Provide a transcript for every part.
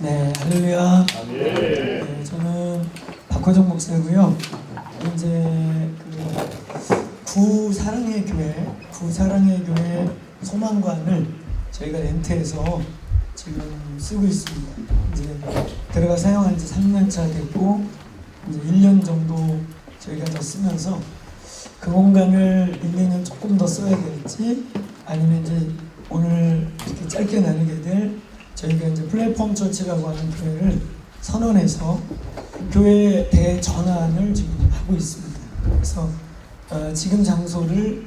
네, 할렐루야. 네, 저는 박호정 목사고요. 이제 구사랑의 교회 소망관을 저희가 렌트해서 지금 쓰고 있습니다. 이제 들어가 사용한 지 3년차 됐고 이제 1년 정도 저희가 더 쓰면서 그 공간을 1, 2년 조금 더 써야 될지 아니면 이제 오늘 이렇게 짧게 나누게 될 저희가 이제 플랫폼 처치라고 하는 교회를 선언해서 교회 대전환을 지금 하고 있습니다. 그래서 지금 장소를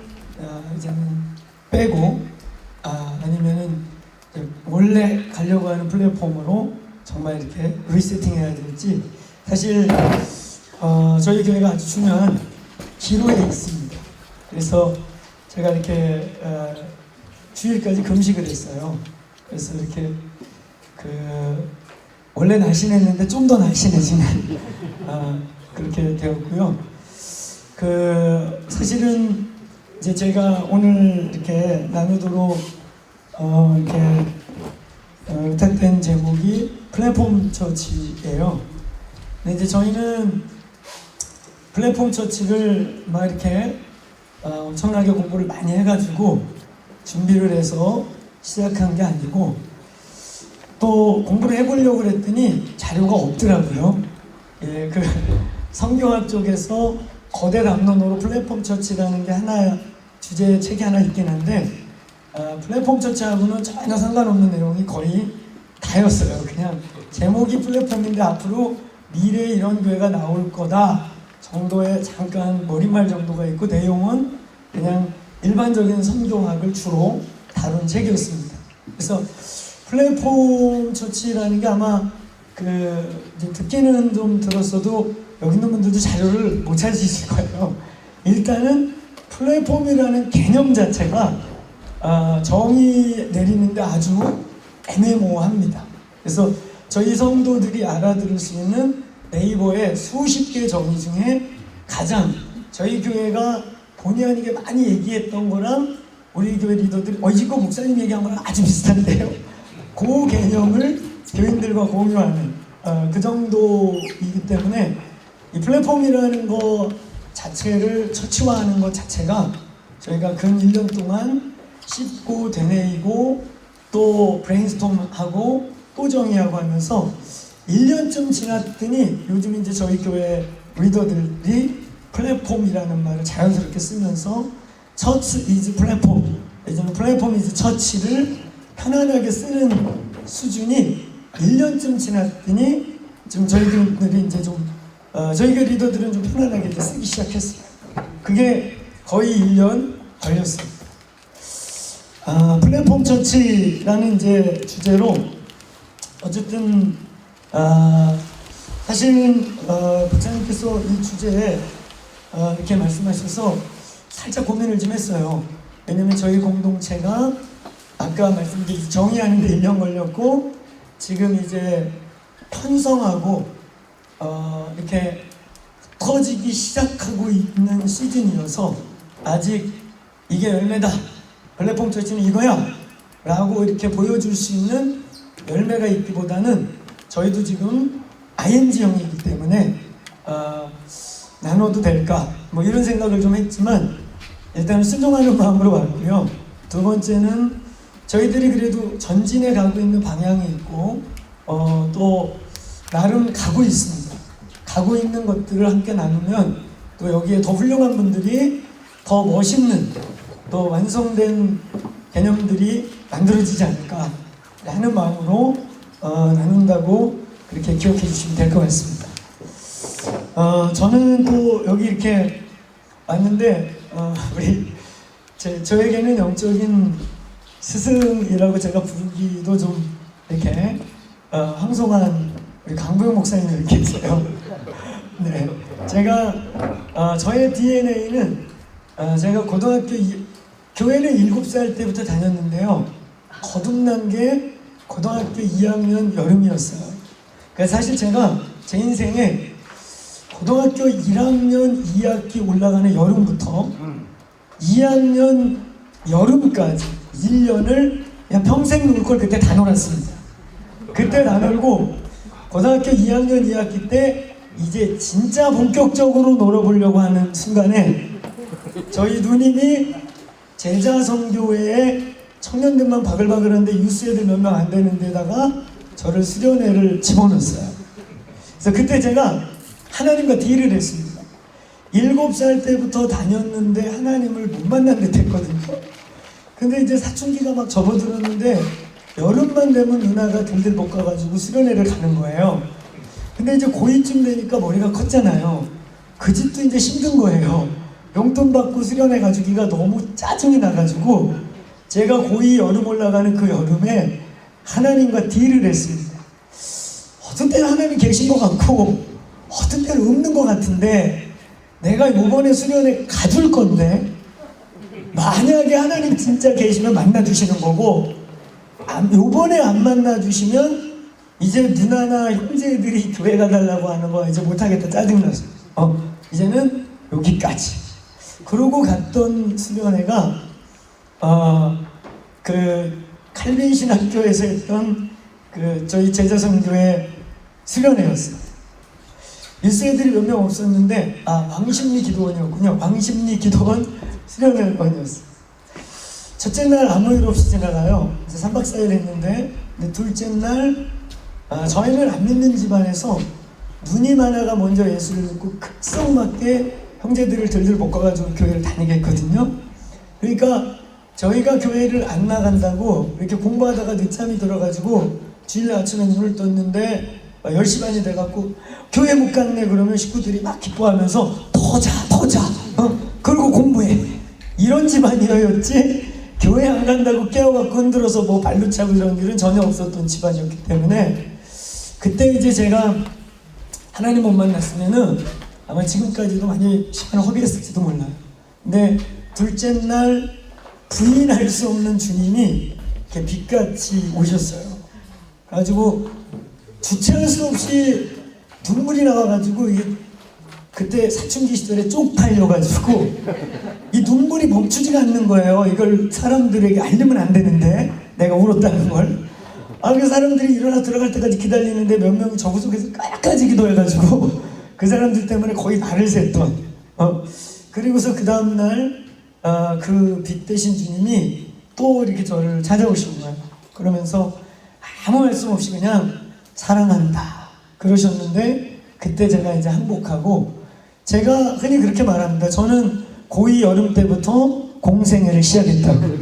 이제는 빼고 아니면은 원래 가려고 하는 플랫폼으로 정말 이렇게 리세팅해야 될지 사실 저희 교회가 아주 중요한 기로에 있습니다. 그래서 제가 이렇게 주일까지 금식을 했어요. 그래서 이렇게 원래 날씬했는데 좀 더 날씬해지는 그렇게 되었고요. 사실은 이제 제가 오늘 이렇게 나누도록 이렇게 부탁된 제목이 플랫폼 처치예요. 근데 이제 저희는 플랫폼 처치를 막 이렇게 엄청나게 공부를 많이 해가지고 준비를 해서 시작한 게 아니고 또 공부를 해보려고 그랬더니 자료가 없더라고요. 예, 성경학 쪽에서 거대 담론으로 플랫폼 처치라는 게 하나 주제 책이 하나 있긴 한데 플랫폼 처치하고는 전혀 상관없는 내용이 거의 다였어요. 그냥 제목이 플랫폼인데 앞으로 미래에 이런 교회가 나올 거다 정도의 잠깐 머릿말 정도가 있고 내용은 그냥 일반적인 성경학을 주로 다룬 책이었습니다. 그래서 플랫폼 처치라는 게 아마 이제 듣기는 좀 들었어도 여기 있는 분들도 자료를 못 찾으실 거예요. 일단은 플랫폼이라는 개념 자체가 정의 내리는데 아주 애매모호합니다. 그래서 저희 성도들이 알아들을 수 있는 네이버의 수십 개 정의 중에 가장 저희 교회가 본의 아니게 많이 얘기했던 거랑 우리 교회 리더들이 이거 목사님 얘기한 거랑 아주 비슷한데요. 그 개념을 교인들과 공유하는 그 정도이기 때문에 이 플랫폼이라는 거 자체를 처치화하는 것 자체가 저희가 근 1년 동안 씹고 되뇌이고 또 브레인스톰하고 또 정의하고 하면서 1년쯤 지났더니 요즘 이제 저희 교회 리더들이 플랫폼이라는 말을 자연스럽게 쓰면서 처치 이즈 플랫폼, 예전에 플랫폼 이즈 처치를 편안하게 쓰는 수준이 1년쯤 지났더니 지금 저희들이 이제 저희 교회 리더들은 좀 편안하게 이제 쓰기 시작했어요. 그게 거의 1년 걸렸습니다. 플랫폼 처치라는 이제 주제로 어쨌든 사실은 부장님께서 이 주제에 이렇게 말씀하셔서 살짝 고민을 좀 했어요. 왜냐면 저희 공동체가 아까 말씀드린 정의하는데 1년 걸렸고 지금 이제 편성하고 이렇게 커지기 시작하고 있는 시즌이어서 아직 이게 열매다, 플랫폼 처치는 이거야 라고 이렇게 보여줄 수 있는 열매가 있기보다는 저희도 지금 ING형이기 때문에 나눠도 될까 뭐 이런 생각을 좀 했지만 일단 순종하는 마음으로 왔고요. 두 번째는 저희들이 그래도 전진해 가고 있는 방향이 있고 또 나름 가고 있습니다. 가고 있는 것들을 함께 나누면 또 여기에 더 훌륭한 분들이 더 멋있는 또 완성된 개념들이 만들어지지 않을까 하는 마음으로 나눈다고 그렇게 기억해 주시면 될 것 같습니다. 저는 또 여기 이렇게 왔는데 저에게는 영적인 스승이라고 제가 부르기도 좀 이렇게 황송한 우리 강부영 목사님이 이렇게 있어요. 네, 제가 저의 DNA는 제가 교회를 7살 때부터 다녔는데요. 거듭난 게 고등학교 2학년 여름이었어요. 그러니까 사실 제가 제 인생에 고등학교 1학년 2학기 올라가는 여름부터 2학년 여름까지 1년을 그냥 평생 놀 걸 그때 다 놀았습니다. 그때 다 놀고 고등학교 2학년 2학기 때 이제 진짜 본격적으로 놀아보려고 하는 순간에 저희 누님이 제자성교회에 청년들만 바글바글한데 유스 애들 몇 명 안 되는 데다가 저를 수련회를 집어넣었어요. 그래서 그때 제가 하나님과 딜을 했습니다. 7살 때부터 다녔는데 하나님을 못 만난 듯 했거든요. 근데 이제 사춘기가 막 접어들었는데 여름만 되면 누나가 들들 못 가가지고 수련회를 가는 거예요. 근데 이제 고2쯤 되니까 머리가 컸잖아요. 그 집도 이제 힘든 거예요. 용돈 받고 수련회 가주기가 너무 짜증이 나가지고 제가 고2 여름 올라가는 그 여름에 하나님과 딜을 했습니다. 어떤 때는 하나님 계신 것 같고 어떤 때는 없는 것 같은데 내가 이번에 수련회 가줄 건데 만약에 하나님 진짜 계시면 만나주시는 거고 요번에 안 만나주시면 이제 누나나 형제들이 교회 가달라고 하는 거 이제 못하겠다 짜증나서 이제는 여기까지. 그러고 갔던 수련회가 그 칼빈 신학교에서 했던 그 저희 제자성교회 수련회였어요. 일수 애들이 몇 명 없었는데 왕십리 기도원이었군요. 왕십리 기도원 수련회원이었어요. 첫째 날 아무 일 없이 지나가요. 그래서 3박 4일 했는데 둘째 날 저희는 안 믿는 집안에서 누님 하나가 먼저 예수를 믿고 극성맞게 형제들을 들들 볶아가지고 교회를 다니게 했거든요. 그러니까 저희가 교회를 안 나간다고 이렇게 공부하다가 늦잠이 들어가지고 주일 아침에 눈을 떴는데 10시 반이 돼갖고 교회 못 갔네 그러면 식구들이 막 기뻐하면서 더 자 그리고 공부해 이런 집안이었지 교회 안 간다고 깨워갖고 흔들어서 뭐 발로 차고 이런 일은 전혀 없었던 집안이었기 때문에 그때 이제 제가 하나님 못 만났으면은 아마 지금까지도 많이 시간을 허비했을지도 몰라요. 근데 둘째 날 부인할 수 없는 주님이 이렇게 빛같이 오셨어요. 그래가지고 주체할 수 없이 눈물이 나와가지고 이게 그때 사춘기 시절에 쪽팔려가지고 이 눈물이 멈추지가 않는 거예요. 이걸 사람들에게 알리면 안 되는데 내가 울었다는 걸. 그 사람들이 일어나 들어갈 때까지 기다리는데 몇 명이 저 구석에서 까까지 기도해가지고 그 사람들 때문에 거의 날을 샜던. 그리고서 그 다음날 그 빛 대신 주님이 또 이렇게 저를 찾아오신 거예요. 그러면서 아무 말씀 없이 그냥 사랑한다 그러셨는데 그때 제가 이제 항복하고 제가 흔히 그렇게 말합니다. 저는 고2 여름 때부터 공생애를 시작했다고. 네.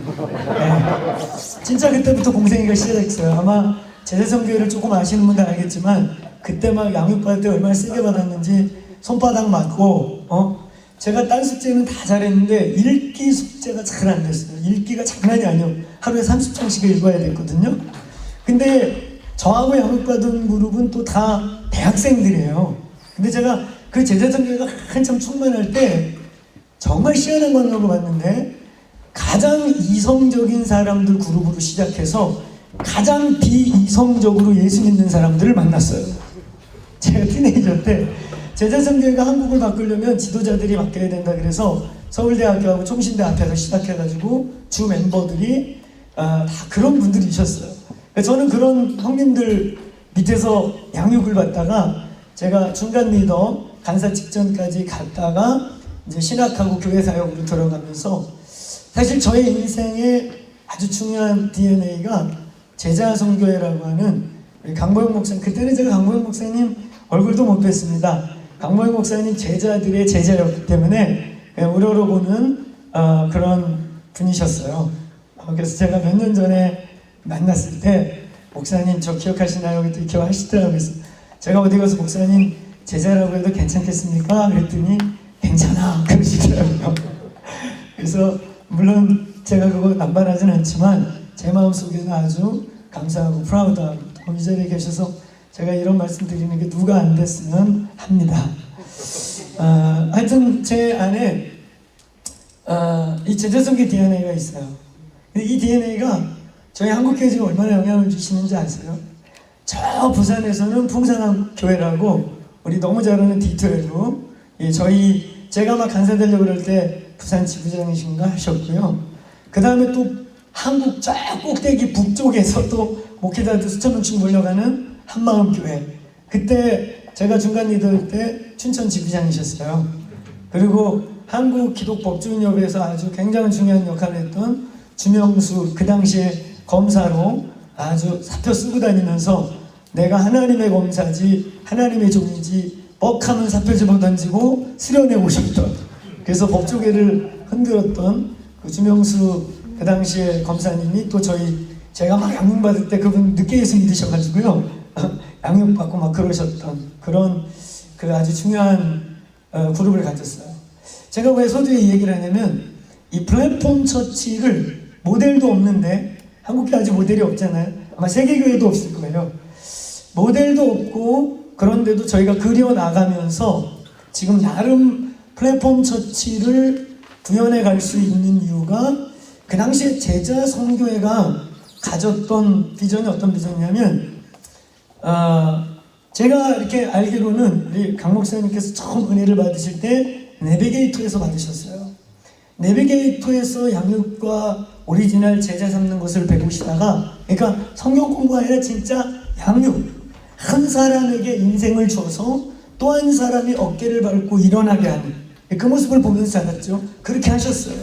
진짜 그때부터 공생애가 시작했어요. 아마 제자성교회를 조금 아시는 분들 알겠지만 그때 막 양육받을 때 얼마나 세게 받았는지 손바닥 맞고 제가 딴 숙제는 다 잘했는데 읽기 숙제가 잘 안 됐어요. 읽기가 장난이 아니에요. 하루에 30장씩 읽어야 됐거든요. 근데 저하고 양육받은 그룹은 또 다 대학생들이에요. 근데 제가 그 제자성교회가 한참 충만할 때 정말 희한한 걸 봤는데 가장 이성적인 사람들 그룹으로 시작해서 가장 비이성적으로 예수 믿는 사람들을 만났어요. 제가 티네이저 때 제자성교회가 한국을 바꾸려면 지도자들이 바뀌어야 된다 그래서 서울대학교하고 총신대 앞에서 시작해가지고 주 멤버들이 다 그런 분들이셨어요. 저는 그런 형님들 밑에서 양육을 받다가 제가 중간 리더 간사 직전까지 갔다가 이제 신학하고 교회 사역으로 들어가면서 사실 저의 인생에 아주 중요한 DNA가 제자성교회라고 하는 우리 강보영 목사님, 그때는 제가 강보영 목사님 얼굴도 못 뵀습니다. 강보영 목사님 제자들의 제자였기 때문에 우러러 보는 그런 분이셨어요. 그래서 제가 몇 년 전에 만났을 때 목사님 저 기억하시나요? 그랬더니 기억하시더라고요. 그래서 제가 어디 가서 목사님 제자라고 해도 괜찮겠습니까? 그랬더니 괜찮아 그러시더라고요. 그래서 물론 제가 그거 남발하진 않지만 제 마음속에는 아주 감사하고 프라우드하고 이 자리에 계셔서 제가 이런 말씀 드리는 게 누가 안 됐으면 합니다. 하여튼 제 안에 이 제자성교 DNA가 있어요. 근데 이 DNA가 저희 한국교회에 지금 얼마나 영향을 주시는지 아세요? 저 부산에서는 풍산한 교회라고 우리 너무 잘 아는 D12 제가 막 간사 되려고 그럴 때 부산 지부장이신가 하셨고요. 그 다음에 또 한국 저 꼭대기 북쪽에서 또 목회자들 수천 명씩 몰려가는 한마음교회. 그때 제가 중간 리더일 때 춘천 지부장이셨어요. 그리고 한국 기독법조인협회에서 아주 굉장히 중요한 역할을 했던 주명수, 그 당시에 검사로 아주 사표 쓰고 다니면서 내가 하나님의 검사지 하나님의 종이지 뻑하면 사표 집어 던지고 수련해 오셨던, 그래서 법조계를 흔들었던 그 주명수 그 당시에 검사님이 또 제가 막 양육받을 때 그분 늦게 예수 믿으셔가지고요 양육받고 막 그러셨던 그런 그 아주 중요한 그룹을 가졌어요. 제가 왜 서두에 이 얘기를 하냐면, 이 플랫폼 처치를 모델도 없는데, 한국에 아직 모델이 없잖아요. 아마 세계교회도 없을 거예요. 모델도 없고 그런데도 저희가 그려나가면서 지금 나름 플랫폼 처치를 구현해 갈 수 있는 이유가, 그 당시에 제자 선교회가 가졌던 비전이 어떤 비전이냐면, 제가 이렇게 알기로는 우리 강 목사님께서 처음 은혜를 받으실 때 내비게이터에서 받으셨어요. 내비게이터에서 양육과 오리지널 제자 삼는 것을 배우시다가, 그러니까 성경 공부가 아니라 진짜 양육, 한 사람에게 인생을 줘서 또 한 사람이 어깨를 밟고 일어나게 하는 그 모습을 보면서 자랐죠. 그렇게 하셨어요.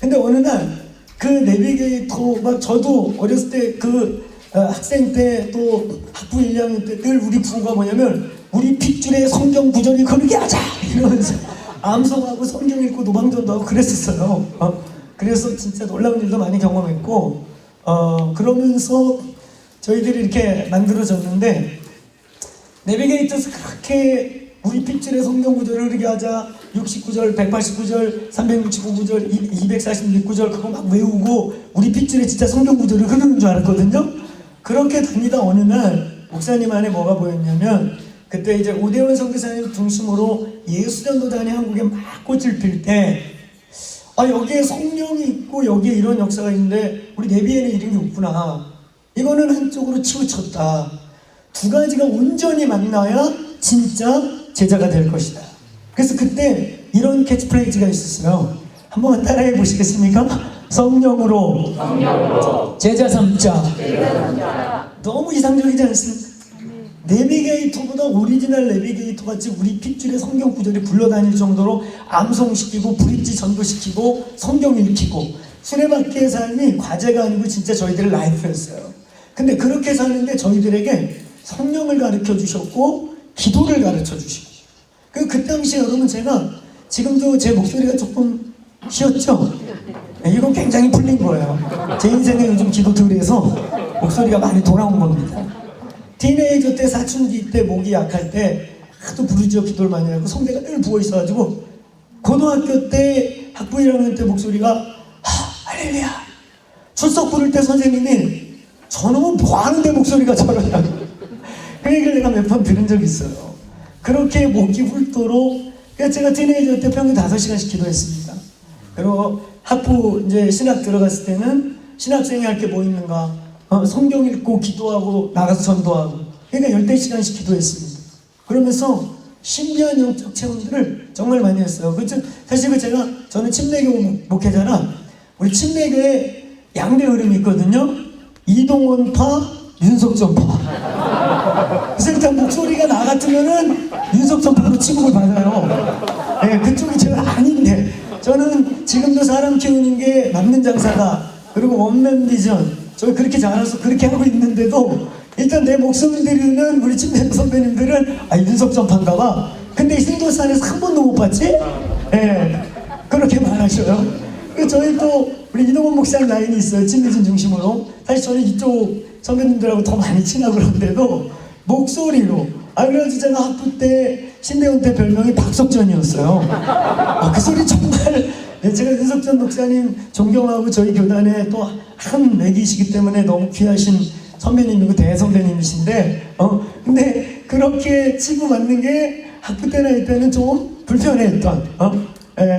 근데 어느 날 그 내비게이터, 막 저도 어렸을 때 그 학생 때 또 학부 1학년 때 늘 우리 부가 뭐냐면, 우리 핏줄에 성경 구절이 그러게 하자 이러면서 암송하고 성경 읽고 노방전도 하고 그랬었어요. 그래서 진짜 놀라운 일도 많이 경험했고, 그러면서 저희들이 이렇게 만들어졌는데, 내비게이터에서 그렇게 우리 핏줄에 성경 구절을 흐르게 하자, 69절, 189절, 365구절, 246구절 그거 막 외우고 우리 핏줄에 진짜 성경 구절을 흐르는 줄 알았거든요. 그렇게 다니다 어느 날 목사님 안에 뭐가 보였냐면, 그때 이제 오대원 선교사님 중심으로 예수전도단이 한국에 막 꽃을 필 때, 여기에 성령이 있고 여기에 이런 역사가 있는데 우리 내비에는 이런 게 없구나, 이거는 한쪽으로 치우쳤다, 두 가지가 온전히 만나야 진짜 제자가 될 것이다. 그래서 그때 이런 캐치프레이즈가 있었어요. 한번 따라해 보시겠습니까? 성령으로 제자 삼자. 너무 이상적이지 않습니까? 내비게이터보다 오리지널 내비게이터 같이 우리 핏줄에 성경 구절이 굴러다닐 정도로 암송시키고 브릿지 전도시키고 성경 읽히고 수레바퀴의 삶이 과제가 아니고 진짜 저희들의 라이프였어요. 근데 그렇게 사는데 저희들에게 성령을 가르쳐 주셨고 기도를 가르쳐 주시고, 그 당시에 여러분, 제가 지금도 제 목소리가 조금 쉬었죠? 이건 굉장히 풀린 거예요. 제 인생에 요즘 기도 덜해서 목소리가 많이 돌아온 겁니다. 티네이저 때, 사춘기 때, 목이 약할 때 하도 부르짖어 기도를 많이 하고 성대가 늘 부어 있어가지고, 고등학교 때 학부 1학년 때 목소리가 할렐루야, 출석 부를 때 선생님이 저놈은 뭐하는데 목소리가 저러냐고 그 얘기를 내가 몇 번 들은 적이 있어요. 그렇게 목이 훑도록, 그러니까 제가 티네이저 때 평균 5시간씩 기도했습니다. 그리고 학부 이제 신학 들어갔을 때는 신학생이 할 게 뭐 있는가, 성경 읽고 기도하고 나가서 전도하고, 그러니까 10시간씩 기도했습니다. 그러면서 신비한 영적 체험들을 정말 많이 했어요. 사실 저는 침례교 목회자라, 우리 침례교에 양대 흐름이 있거든요. 이동원파, 윤석전파. 그래서 일단 목소리가 나 같으면은 윤석전파로 취급을 받아요. 네, 그쪽이 제가 아닌데, 저는 지금도 사람 키우는 게 맞는 장사다, 그리고 원맨 비전, 저 그렇게 잘해서 그렇게 하고 있는데도 일단 내 목소리 들으는 우리 침례 선배님들은 윤석전파인가 봐. 근데 이 신도산에서 한 번도 못 봤지? 네, 그렇게 말하셔요. 저희 또 우리 이동원 목사님 라인이 있어요. 침례진 중심으로. 사실 저는 이쪽 선배님들하고 더 많이 친하고 그런데도 목소리로, 그래가지고 제가 학부 때 신대원 때 별명이 박석전이었어요. 그 소리 정말, 제가 윤석전 목사님 존경하고 저희 교단에 또 한 맥이시기 때문에 너무 귀하신 선배님이고 대선배님이신데, 근데 그렇게 치고 맞는 게 학부 때나 이때는 좀 불편했던,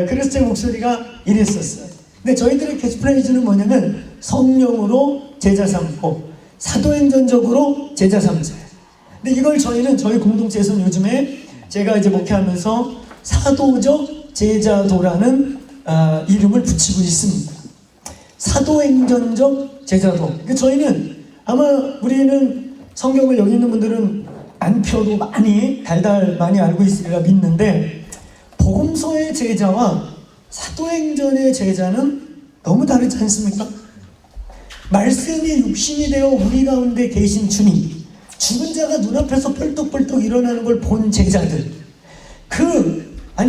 그래서 제 목소리가 이랬었어요. 근데 저희들의 캐치프레이즈는 뭐냐면, 성령으로 제자 삼고 사도행전적으로 제자 삼자. 근데 이걸 저희는 저희 공동체에서는 요즘에 제가 이제 목회하면서 사도적 제자도라는 이름을 붙이고 있습니다. 사도행전적 제자도. 그러니까 저희는 아마 우리는 성경을 여기 있는 분들은 안 펴도 달달 많이 알고 있으리라 믿는데, 복음서의 제자와 사도행전의 제자는 너무 다르지 않습니까? 말씀이 육신이 되어 우리 가운데 계신 주님, 죽은 자가 눈앞에서 뻘떡뻘떡 일어나는 걸 본 제자들,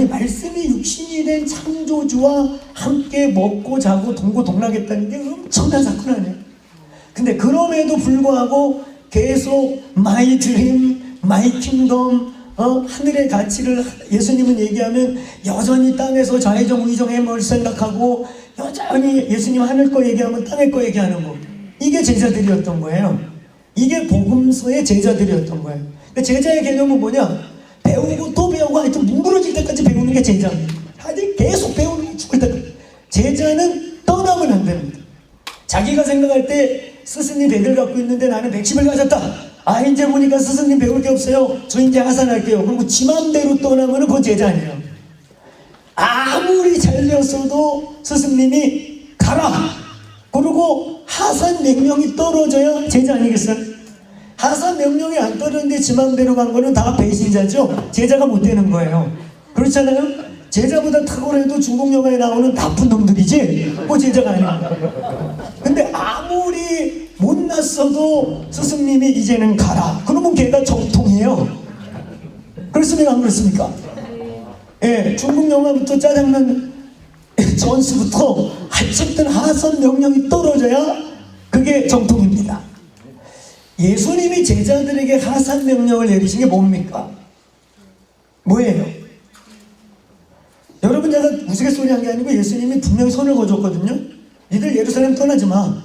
말씀이 육신이 된 창조주와 함께 먹고 자고 동고동락했다는 게 엄청난 사건 아니에요? 근데 그럼에도 불구하고 계속 my dream, my kingdom, 하늘의 가치를 예수님은 얘기하면 여전히 땅에서 좌의정 우의정 해먹을 생각하고, 여전히 예수님 하늘 거 얘기하면 땅의 거 얘기하는 거. 이게 제자들이었던 거예요. 이게 복음서의 제자들이었던 거예요. 그러니까 제자의 개념은 뭐냐? 배우고 또 배우고 하여튼 뭉그러질 때까지 배우는 게 제자입니다. 아직 계속 배우는 게 죽을 때까지. 제자는 떠나면 안 됩니다. 자기가 생각할 때 스승님 100을 갖고 있는데 나는 110을 가졌다. 이제 보니까 스승님 배울 게 없어요. 저 이제 하산할게요. 그리고 지 맘대로 떠나면 그건 제자 아니에요. 아무리 잘렸어도 스승님이 가라! 그리고 하산 명령이 떨어져야 제자 아니겠어요? 하산 명령이 안 떨어졌는데 지 맘대로 간 거는 다 배신자죠? 제자가 못 되는 거예요. 그렇잖아요? 제자보다 탁월해도 중국 영화에 나오는 나쁜 놈들이지 뭐 제자가 아닙니다. 근데 아무리 못났어도 스승님이 이제는 가라. 그러면 걔가 정통이에요. 그렇습니까? 안 그렇습니까? 예, 중국 영화부터 짜장면 전스부터 어쨌든 하선 명령이 떨어져야 그게 정통입니다. 예수님이 제자들에게 하산 명령을 내리신 게 뭡니까? 뭐예요? 여러분, 제가 우스갯소리 한 게 아니고 예수님이 분명히 손을 거줬거든요. 니들 예루살렘 떠나지 마.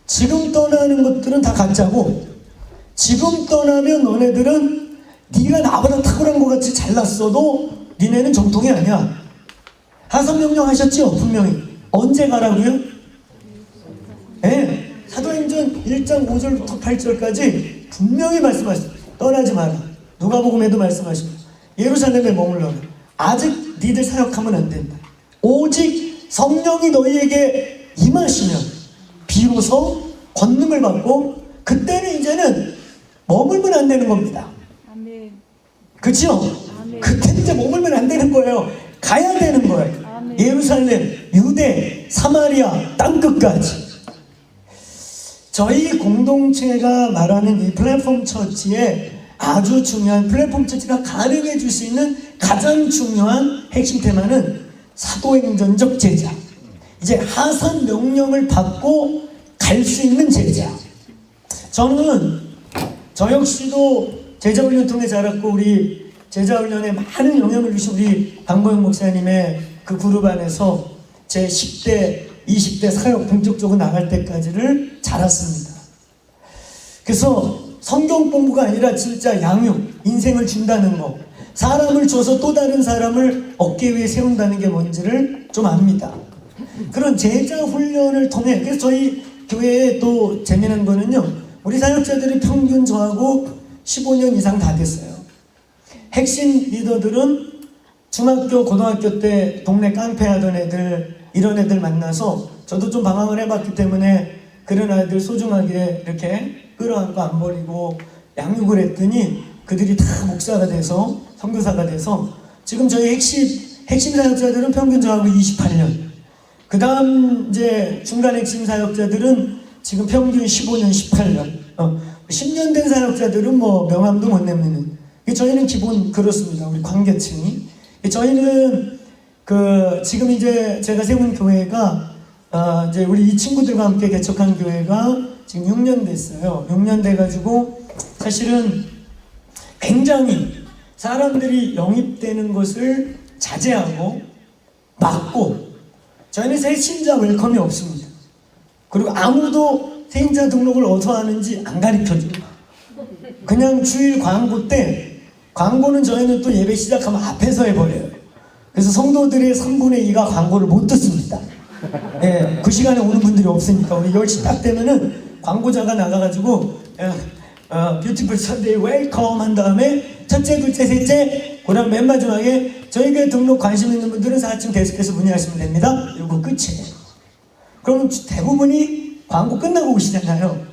지금 떠나는 것들은 다 가짜고, 지금 떠나면 너네들은 네가 나보다 탁월한 것 같이 잘났어도 니네는 정통이 아니야. 하산 명령 하셨죠? 분명히. 언제 가라고요? 네. 사도행전 1장 5절부터 8절까지 분명히 말씀하셨어요. 떠나지 마라. 누가복음에도 말씀하십니다. 예루살렘에 머물러라. 아직 니들 사역하면 안 된다. 오직 성령이 너희에게 임하시면 비로소 권능을 받고, 그때는 이제는 머물면 안 되는 겁니다. 아멘. 그렇죠? 아멘. 그때는 이제 머물면 안 되는 거예요. 가야 되는 거예요. 아멘. 예루살렘, 유대, 사마리아 땅끝까지. 저희 공동체가 말하는 이 플랫폼 처치의 아주 중요한, 플랫폼 처치가 가능해 줄 수 있는 가장 중요한 핵심 테마는 사도행전적 제자. 이제 하산 명령을 받고 갈 수 있는 제자. 저는 저 역시도 제자훈련 통해 자랐고, 우리 제자훈련에 많은 영향을 주신 우리 강보영 목사님의 그 그룹 안에서 제 10대 20대 사역 본격적으로 나갈 때까지를 자랐습니다. 그래서 성경 공부가 아니라 진짜 양육, 인생을 준다는 거, 사람을 줘서 또 다른 사람을 어깨 위에 세운다는 게 뭔지를 좀 압니다. 그런 제자 훈련을 통해, 그래서 저희 교회에 또 재미난 거는요, 우리 사역자들이 평균 저하고 15년 이상 다 됐어요. 핵심 리더들은 중학교, 고등학교 때 동네 깡패 하던 애들, 이런 애들 만나서 저도 좀 방황을 해봤기 때문에 그런 아이들 소중하게 이렇게 끌어안고 안 버리고 양육을 했더니 그들이 다 목사가 돼서, 선교사가 돼서, 지금 저희 핵심 사역자들은 평균 저하고 28년, 그 다음 이제 중간 핵심 사역자들은 지금 평균 15년, 18년, 10년 된 사역자들은 뭐 명함도 못 내미는. 저희는 기본 그렇습니다. 우리 관계층이. 저희는 지금 이제 제가 세운 교회가, 이제 우리 이 친구들과 함께 개척한 교회가 지금 6년 됐어요. 6년 돼가지고 사실은 굉장히 사람들이 영입되는 것을 자제하고 막고, 저희는 새신자 웰컴이 없습니다. 그리고 아무도 새신자 등록을 어디서 하는지 안 가르쳐줘요. 그냥 주일 광고 때, 광고는 저희는 또 예배 시작하면 앞에서 해버려요. 그래서 성도들의 3분의 2가 광고를 못 듣습니다. 그 시간에 오는 분들이 없으니까 우리 10시 딱 되면은 광고자가 나가가지고 뷰티풀 선데이 웰컴 한 다음에 첫째, 둘째, 셋째, 그 다음 맨 마지막에 저희 교회 등록 관심 있는 분들은 4층 데스크에서 문의하시면 됩니다. 이거 끝이에요. 그럼 대부분이 광고 끝나고 오시잖아요.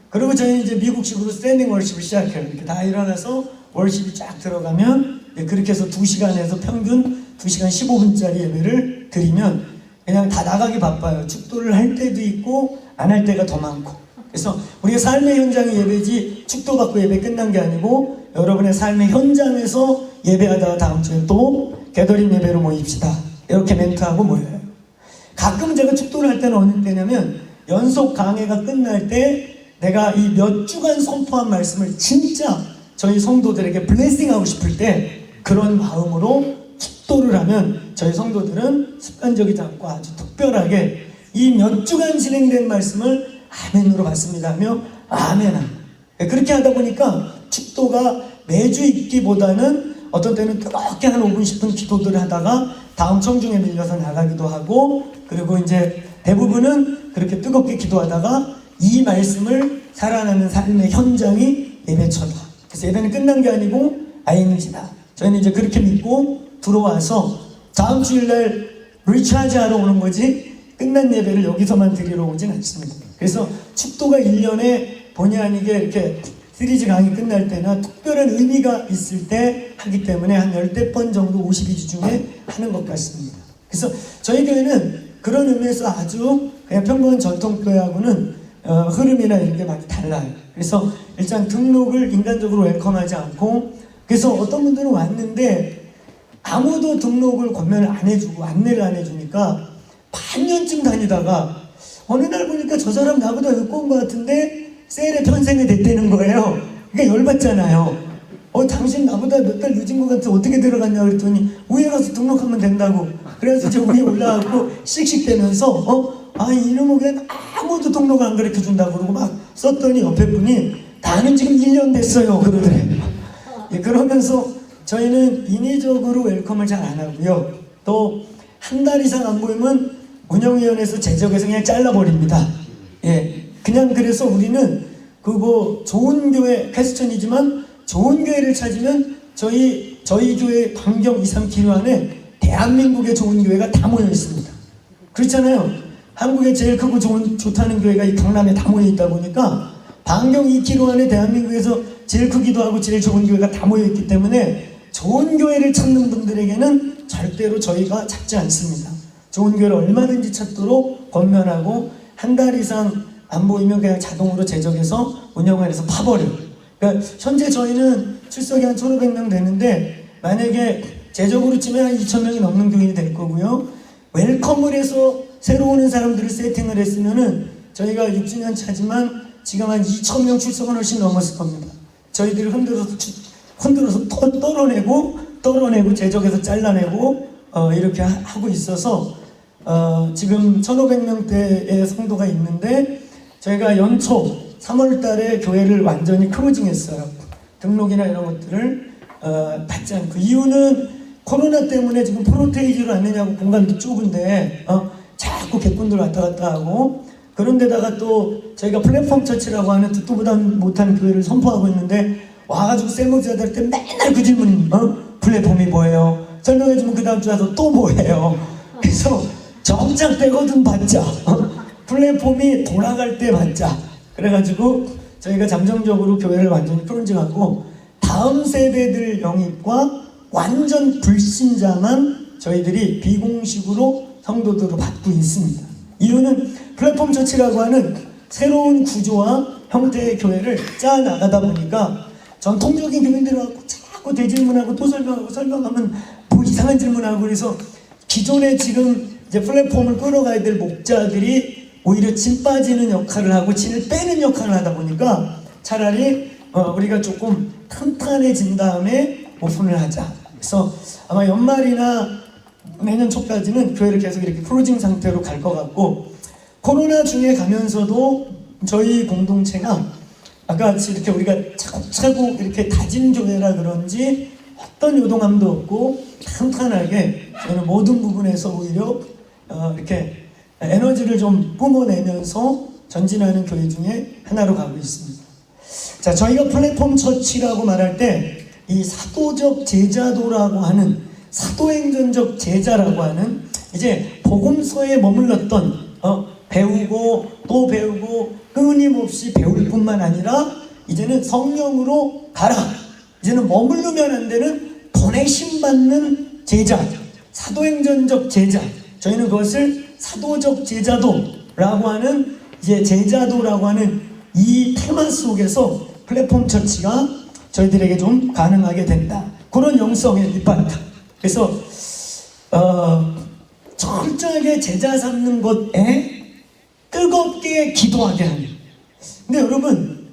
그리고 저희는 이제 미국식으로 스탠딩 월십을 시작해요. 이렇게 다 일어나서 월십이 쫙 들어가면 그렇게 해서 2시간에서 평균 2시간 15분짜리 예배를 드리면 그냥 다 나가기 바빠요. 축도를 할 때도 있고 안 할 때가 더 많고. 그래서 우리가 삶의 현장의 예배지 축도 받고 예배 끝난 게 아니고 여러분의 삶의 현장에서 예배하다가 다음 주에 또 게더링 예배로 모입시다. 이렇게 멘트하고 모여요. 가끔 제가 축도를 할 때는 어느 때냐면 연속 강해가 끝날 때 내가 이 몇 주간 선포한 말씀을 진짜 저희 성도들에게 블레싱하고 싶을 때 그런 마음으로 축도를 하면 저희 성도들은 습관적이지 않고 아주 특별하게 이 몇 주간 진행된 말씀을 아멘으로 받습니다 하며 아멘하. 그렇게 하다 보니까 축도가 매주 있기보다는 어떤 때는 뜨겁게 한 5분 10분 기도들을 하다가 다음 청중에 밀려서 나가기도 하고, 그리고 이제 대부분은 그렇게 뜨겁게 기도하다가 이 말씀을 살아나는 삶의 현장이 예배처다. 그래서 예배는 끝난 게 아니고 ING다. 저희는 이제 그렇게 믿고 들어와서 다음 주일날 리차지 하러 오는 거지 끝난 예배를 여기서만 드리러 오진 않습니다. 그래서 축도가 1년에 본의 아니게 이렇게 시리즈 강의 끝날 때나 특별한 의미가 있을 때 하기 때문에 한 10대 번 정도 52주 중에 하는 것 같습니다. 그래서 저희 교회는 그런 의미에서 아주 그냥 평범한 전통교회하고는 흐름이나 이런 게 많이 달라요. 그래서 일단 등록을 인간적으로 웰컴하지 않고, 그래서 어떤 분들은 왔는데 아무도 등록을 권면을 안 해주고 안내를 안 해주니까 반년쯤 다니다가 어느 날 보니까 저 사람 나보다 늦고 온 것 같은데 세일에 편성이 됐다는 거예요. 그러니까 열받잖아요. 당신 나보다 몇 달 늦은 것 같아 어떻게 들어갔냐 그랬더니 위에 가서 등록하면 된다고. 그래서 이제 위에 올라가고 씩씩대면서 이놈에게 아무도 등록을 안 가르쳐 준다고 그러고 막 썼더니 옆에 분이 나는 지금 1년 됐어요 그러더래요. 그러면서 저희는 인위적으로 웰컴을 잘 안 하고요. 또 한 달 이상 안 보이면 운영위원회에서 제적에서 그냥 잘라버립니다. 그냥 그래서 우리는 그거 좋은 교회 퀘스천이지만 좋은 교회를 찾으면 저희 교회 반경 2, 3km 안에 대한민국의 좋은 교회가 다 모여 있습니다. 그렇잖아요. 한국에 제일 크고 좋다는 교회가 이 강남에 다 모여 있다 보니까 반경 2km 안에 대한민국에서 제일 크기도 하고 제일 좋은 교회가 다 모여 있기 때문에 좋은 교회를 찾는 분들에게는 절대로 저희가 찾지 않습니다. 좋은 교회를 얼마든지 찾도록 권면하고 한 달 이상 안 보이면 그냥 자동으로 제적해서 운영원에서 파버려요. 그러니까 현재 저희는 출석이 한 1,500명 되는데 만약에 제적으로 치면 한 2,000명이 넘는 교인이 될 거고요. 웰컴을 해서 새로 오는 사람들을 세팅을 했으면은 저희가 6주년 차지만 지금 한 2,000명 출석은 훨씬 넘었을 겁니다. 저희들이 흔들어서 떨어내고 제적에서 잘라내고 이렇게 하고 있어서 지금 1,500명대의 성도가 있는데 저희가 연초 3월 달에 교회를 완전히 클로징했어요. 등록이나 이런 것들을 받지 않고. 이유는 코로나 때문에 지금 프로테이지를 안 내냐고 공간도 좁은데 자꾸 객분들 왔다 갔다 하고, 그런데다가 또 저희가 플랫폼 처치라고 하는 듣도 보다 못한 교회를 선포하고 있는데 와가지고 셀목자들한테 맨날 그 질문, 플랫폼이 뭐예요? 설명해주면 그 다음 주 와서 또 뭐예요? 그래서 정작 되거든 받자. 플랫폼이 돌아갈 때 받자. 그래가지고 저희가 잠정적으로 교회를 완전히 클로징하고 다음 세대들 영입과 완전 불신자만 저희들이 비공식으로 성도들로 받고 있습니다. 이유는 플랫폼 처치라고 하는 새로운 구조와 형태의 교회를 짜나가다 보니까 전통적인 교인들이 와서 자꾸 대질문하고 또 설명하면 뭐 이상한 질문하고, 그래서 기존에 지금 이제 플랫폼을 끌어가야 될 목자들이 오히려 진 빠지는 역할을 하고 진을 빼는 역할을 하다 보니까 차라리 우리가 조금 탄탄해진 다음에 오픈을 하자. 그래서 아마 연말이나 내년 초까지는 교회를 계속 이렇게 클로징 상태로 갈 것 같고, 코로나 중에 가면서도 저희 공동체가 아까 같이 이렇게 우리가 차곡차곡 이렇게 다진 교회라 그런지 어떤 요동함도 없고 탄탄하게 저는 모든 부분에서 오히려 이렇게 에너지를 좀 뿜어내면서 전진하는 교회 중에 하나로 가고 있습니다. 자, 저희가 플랫폼 처치라고 말할 때 이 사도적 제자도라고 하는 사도행전적 제자라고 하는 이제 복음서에 머물렀던 배우고 또 배우고 끊임없이 배울 뿐만 아니라 이제는 성령으로 가라. 이제는 머무르면 안 되는 보내심 받는 제자, 사도행전적 제자. 저희는 그것을 사도적 제자도라고 하는 이제 제자도라고 하는 이 테마 속에서 플랫폼 처치가 저희들에게 좀 가능하게 된다. 그런 영성의 밑바탕. 그래서 철저하게 제자 삼는 것에 뜨겁게 기도하게 하는. 근데 여러분,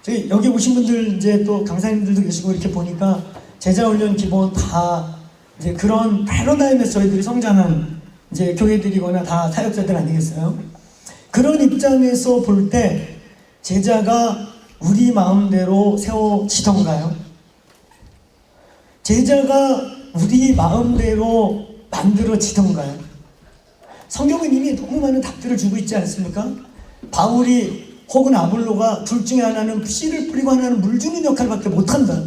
저희 여기 오신 분들 이제 또 강사님들도 계시고 이렇게 보니까 제자훈련 기본 다 이제 그런 패러다임에서 저희들이 성장한 이제 교회들이거나 다 사역자들 아니겠어요? 그런 입장에서 볼 때 제자가 우리 마음대로 세워지던가요? 제자가 우리 마음대로 만들어지던가요? 성경은 이미 너무 많은 답들을 주고 있지 않습니까? 바울이 혹은 아볼로가 둘 중에 하나는 씨를 뿌리고 하나는 물 주는 역할밖에 못한다.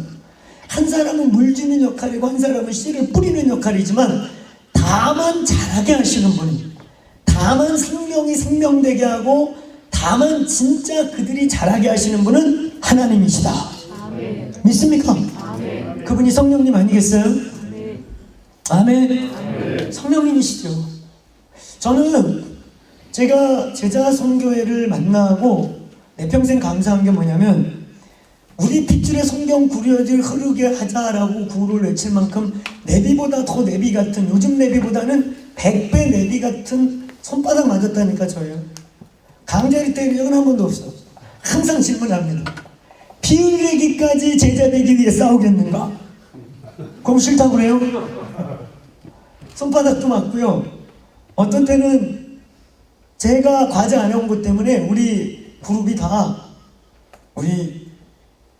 한 사람은 물 주는 역할이고 한 사람은 씨를 뿌리는 역할이지만 다만 자라게 하시는 분이, 다만 생명이 생명되게 하고 다만 진짜 그들이 자라게 하시는 분은 하나님이시다. 아멘. 믿습니까? 아멘. 그분이 성령님 아니겠어요? 아멘. 아멘. 아멘. 성령님이시죠. 저는 제가 제자 선교회를 만나고 내 평생 감사한 게 뭐냐면 우리 핏줄에 성경 구려질 흐르게 하자라고 구호를 외칠 만큼 내비보다 더 내비 같은, 요즘 내비보다는 100배 내비 같은 손바닥 맞았다니까. 저예요. 강제리 때린 적은 한 번도 없어. 항상 질문합니다. 피 흘리기까지 제자 되기 위해 싸우겠는가? 그럼 싫다고 그래요? 손바닥도 맞고요. 어떤 때는 제가 과제 안 해온 것 때문에 우리 그룹이 다 우리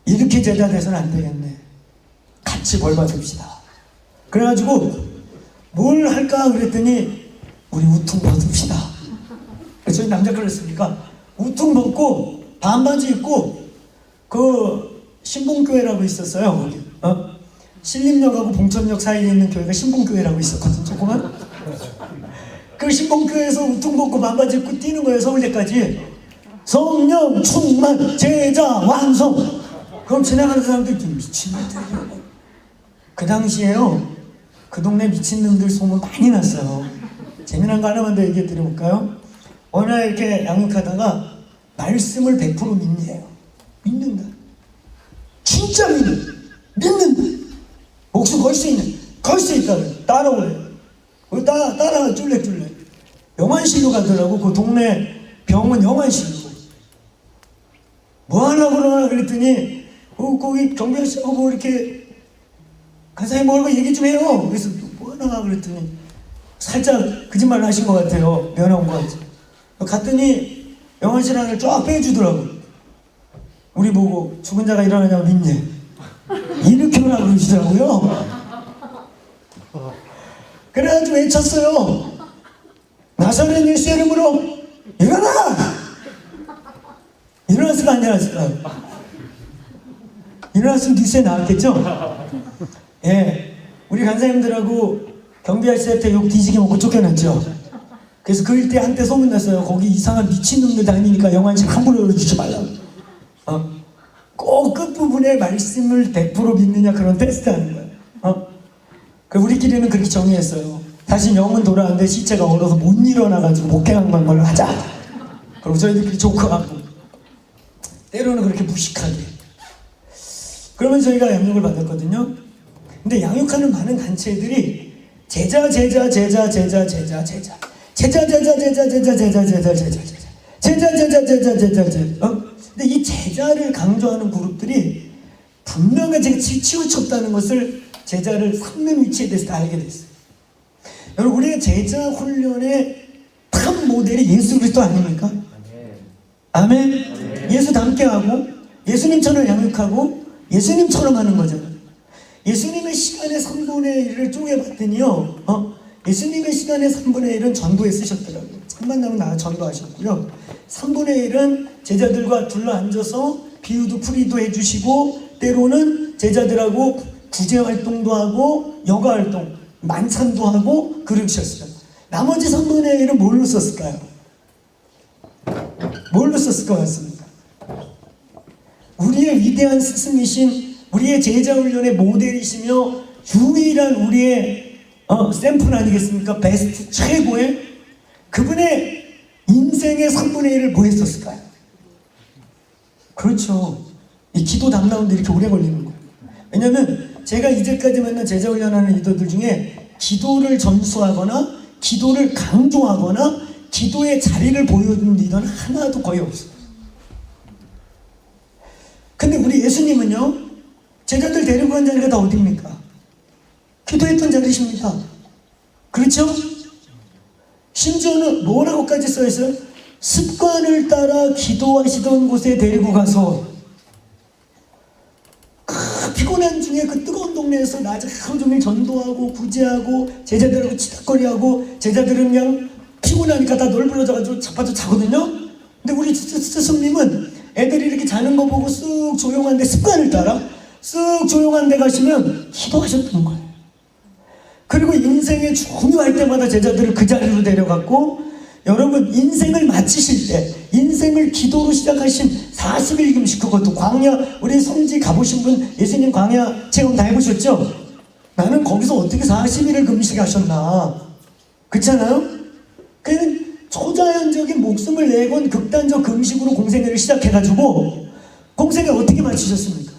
이렇게 제자 돼서는 안 되겠네. 같이 벌 받읍시다. 그래가지고 뭘 할까 그랬더니 우리 우퉁 벗읍시다. 그래서 저희 남자 그랬으니까 우퉁 벗고 반바지 입고 그 신봉교회라고 있었어요. 거기. 신림역하고 봉천역 사이에 있는 교회가 신봉교회라고 있었거든. 조그만. 그 신봉교회에서 우퉁 벗고 반바지 입고 뛰는 거예요. 서울대까지. 성령 충만 제자 완성. 그럼 지나가는 사람들이 좀 미친놈들이라고. 그 당시에요, 그 동네 미친놈들 소문 많이 났어요. 재미난 거 하나만 더 얘기해 드려볼까요? 어느 날 이렇게 양육하다가 말씀을 100% 믿네요. 믿는다. 진짜 믿는다. 목숨 걸 수 있다. 따라오래. 따라 쫄래쫄래. 영안실로 가더라고. 그 동네 병원 영안실로. 뭐 하려고 그러나 그랬더니 거기 경비 아저씨하고 이렇게 간사님 뭐 얘기 좀 해요. 그래서 뭐 하나 그랬더니 살짝 거짓말을 하신 것 같아요. 면회 온 것 같아요. 갔더니 영안실 하나를 쫙 빼주더라고. 우리 보고 죽은 자가 일어나냐고 믿네. 이렇게 오라고 그러시더라고요. 그래가지고 외쳤어요. 나사렛 예수 이름으로 일어나! 일어났을까 안 일어났을까? 일어났으면 뉴스에 나왔겠죠? 예, 우리 간사님들하고 경비할때 욕 뒤지게 먹고 쫓겨났죠. 그래서 그 일대 한때 소문났어요. 거기 이상한 미친놈들 다니니까 영안실 함부로 열어주지 말라고. 꼭 끝부분에 말씀을 100% 믿느냐 그런 테스트 하는 거예요. 그 우리끼리는 그렇게 정의했어요. 다시 영은 돌아왔는데 시체가 얼어서 못 일어나가지고 목회한 걸로 하자. 그리고 저희들끼리 조크하고 때로는 그렇게 무식하게. 그러면 저희가 양육을 받았거든요. 근데 양육하는 많은 단체들이 제자 근데 이 제자를 강조하는 그룹들이 분명히 제가 치우쳤다는 것을 제자를 삼는 위치에 대해서 다 알게 됐어요. 여러분, 우리가 제자 훈련의 탑 모델이 예수 그리스도 아닙니까? 아멘. 예수 닮게 하고 예수님처럼 양육하고 예수님처럼 하는 거잖아요. 예수님의 시간의 3분의 1을 쪼개봤더니요, 예수님의 시간의 3분의 1은 전도에 쓰셨더라고요. 참만 나면 나 전도하셨고요. 3분의 1은 제자들과 둘러앉아서 비유도 풀이도 해주시고 때로는 제자들하고 구제 활동도 하고 여가 활동, 만찬도 하고 그러셨어요. 나머지 3분의 1은 뭘로 썼을까요? 뭘로 썼을 것 같습니까? 우리의 위대한 스승이신, 우리의 제자훈련의 모델이시며 유일한 우리의 샘플 아니겠습니까? 베스트, 최고의 그분의 인생의 3분의 1을 뭐 했었을까요? 그렇죠. 이 기도 담당인데 이렇게 오래 걸리는 거예요. 왜냐하면 제가 이제까지 만난 제자훈련하는 리더들 중에 기도를 전수하거나 기도를 강조하거나 기도의 자리를 보여준 리더는 하나도 거의 없어요. 근데 우리 예수님은요, 제자들 데리고 간 자리가 다 어디입니까? 기도했던 자리십니다. 그렇죠? 심지어는 뭐라고까지 써있어요? 습관을 따라 기도하시던 곳에 데리고 가서 그 피곤한 중에 그 뜨거운 동네에서 낮에 하루 종일 전도하고 구제하고 제자들하고 치닥거리하고 제자들은 그냥 피곤하니까 다 널브러져가지고 자빠져 자거든요. 근데 우리 스승님은 애들이 이렇게 자는 거 보고 쓱 조용한데 습관을 따라 쓱 조용한 데 가시면 기도하셨던 거예요. 그리고 인생에 중요할 때마다 제자들을 그 자리로 데려갔고, 여러분 인생을 마치실 때 인생을 기도로 시작하신 40일 금식, 그것도 광야, 우리 성지 가보신 분 예수님 광야 체험 다 해보셨죠? 나는 거기서 어떻게 40일을 금식하셨나, 그렇잖아요? 그냥 초자연적인 목숨을 내건 극단적 금식으로 공생애를 시작해가지고 공생애 어떻게 마치셨습니까?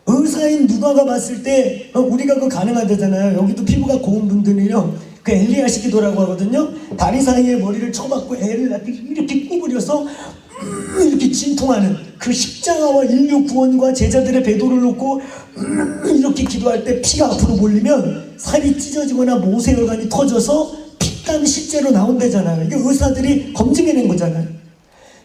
의사인 누가가 봤을 때 우리가 그거 가능하다잖아요. 여기도 피부가 고운 분들이요, 그 엘리야식 기도라고 하거든요. 다리 사이에 머리를 쳐박고 애를 이렇게 구부려서 이렇게 진통하는 그 십자가와 인류 구원과 제자들의 배도를 놓고 이렇게 기도할 때 피가 앞으로 몰리면 살이 찢어지거나 모세혈관이 터져서 피땀이 실제로 나온다잖아요. 이게 의사들이 검증해낸 거잖아요.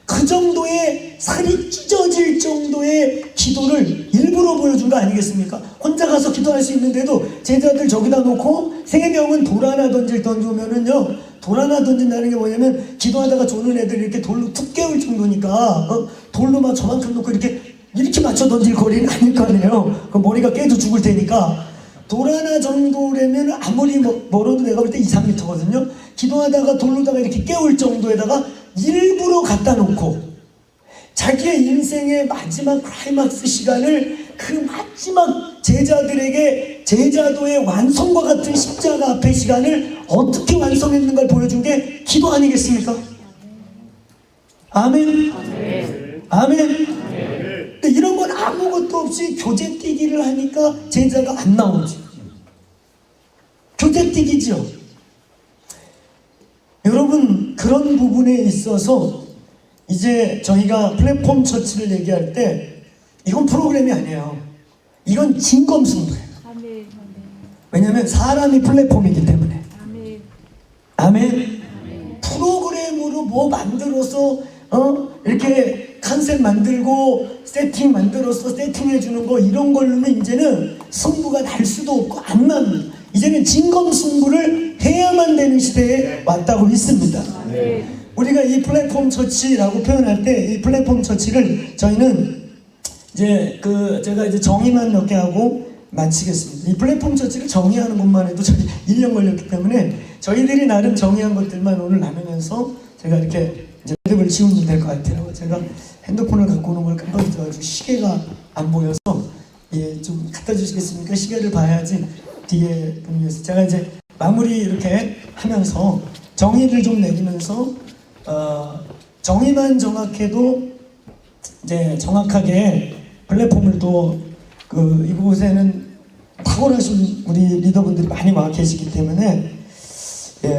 그 정도의 살이 찢어질 정도의 기도를 일부러 보여준 거 아니겠습니까? 혼자 가서 기도할 수 있는데도 제자들 저기다 놓고, 세 명은 돌 하나 던져오면은요, 돌 하나 던진다는 게 뭐냐면 기도하다가 조는 애들이 이렇게 돌로 툭 깨울 정도니까 돌로 막 저만큼 놓고 이렇게 맞춰 던질 거리는 아닐 거 아니에요. 그 머리가 깨도 죽을 테니까 돌 하나 정도라면 아무리 멀어도 내가 볼 때 2, 3m거든요. 기도하다가 돌로다가 이렇게 깨울 정도에다가 일부러 갖다 놓고 자기의 인생의 마지막 클라이막스 시간을 그 마지막 제자들에게 제자도의 완성과 같은 십자가 앞의 시간을 어떻게 완성했는가를 보여준 게 기도 아니겠습니까? 아멘? 아멘? 근데 이런 건 아무것도 없이 교재 뛰기를 하니까 제자가 안 나오죠. 교재 뛰기죠. 여러분, 그런 부분에 있어서 이제 저희가 플랫폼 처치를 얘기할 때 이건 프로그램이 아니에요. 이건 진검승부예요. 왜냐하면 사람이 플랫폼이기 때문에. 아멘. 프로그램으로 뭐 만들어서 이렇게 컨셉 만들고 세팅 만들어서 세팅해주는 거, 이런 걸로는 이제는 승부가 날 수도 없고 안 납니다. 이제는 진검승부를 해야만 되는 시대에 왔다고 믿습니다. 우리가 이 플랫폼 처치라고 표현할 때, 이 플랫폼 처치를 저희는 이제 제가 이제 정의만 몇 개 하고 마치겠습니다. 이 플랫폼 처치를 정의하는 것만 해도 저희 1년 걸렸기 때문에 저희들이 나름 정의한 것들만 오늘 나누면서 제가 이렇게 이제 매듭을 지우면 될 것 같아요. 제가 핸드폰을 갖고 오는 걸 깜빡 잊어가지고 시계가 안 보여서, 좀 갖다 주시겠습니까? 시계를 봐야지 뒤에 분위기에서. 제가 이제 마무리 이렇게 하면서 정의를 좀 내리면서 정의만 정확해도 이제 정확하게 플랫폼을 또 이곳에는 탁월하신 우리 리더분들이 많이 와 계시기 때문에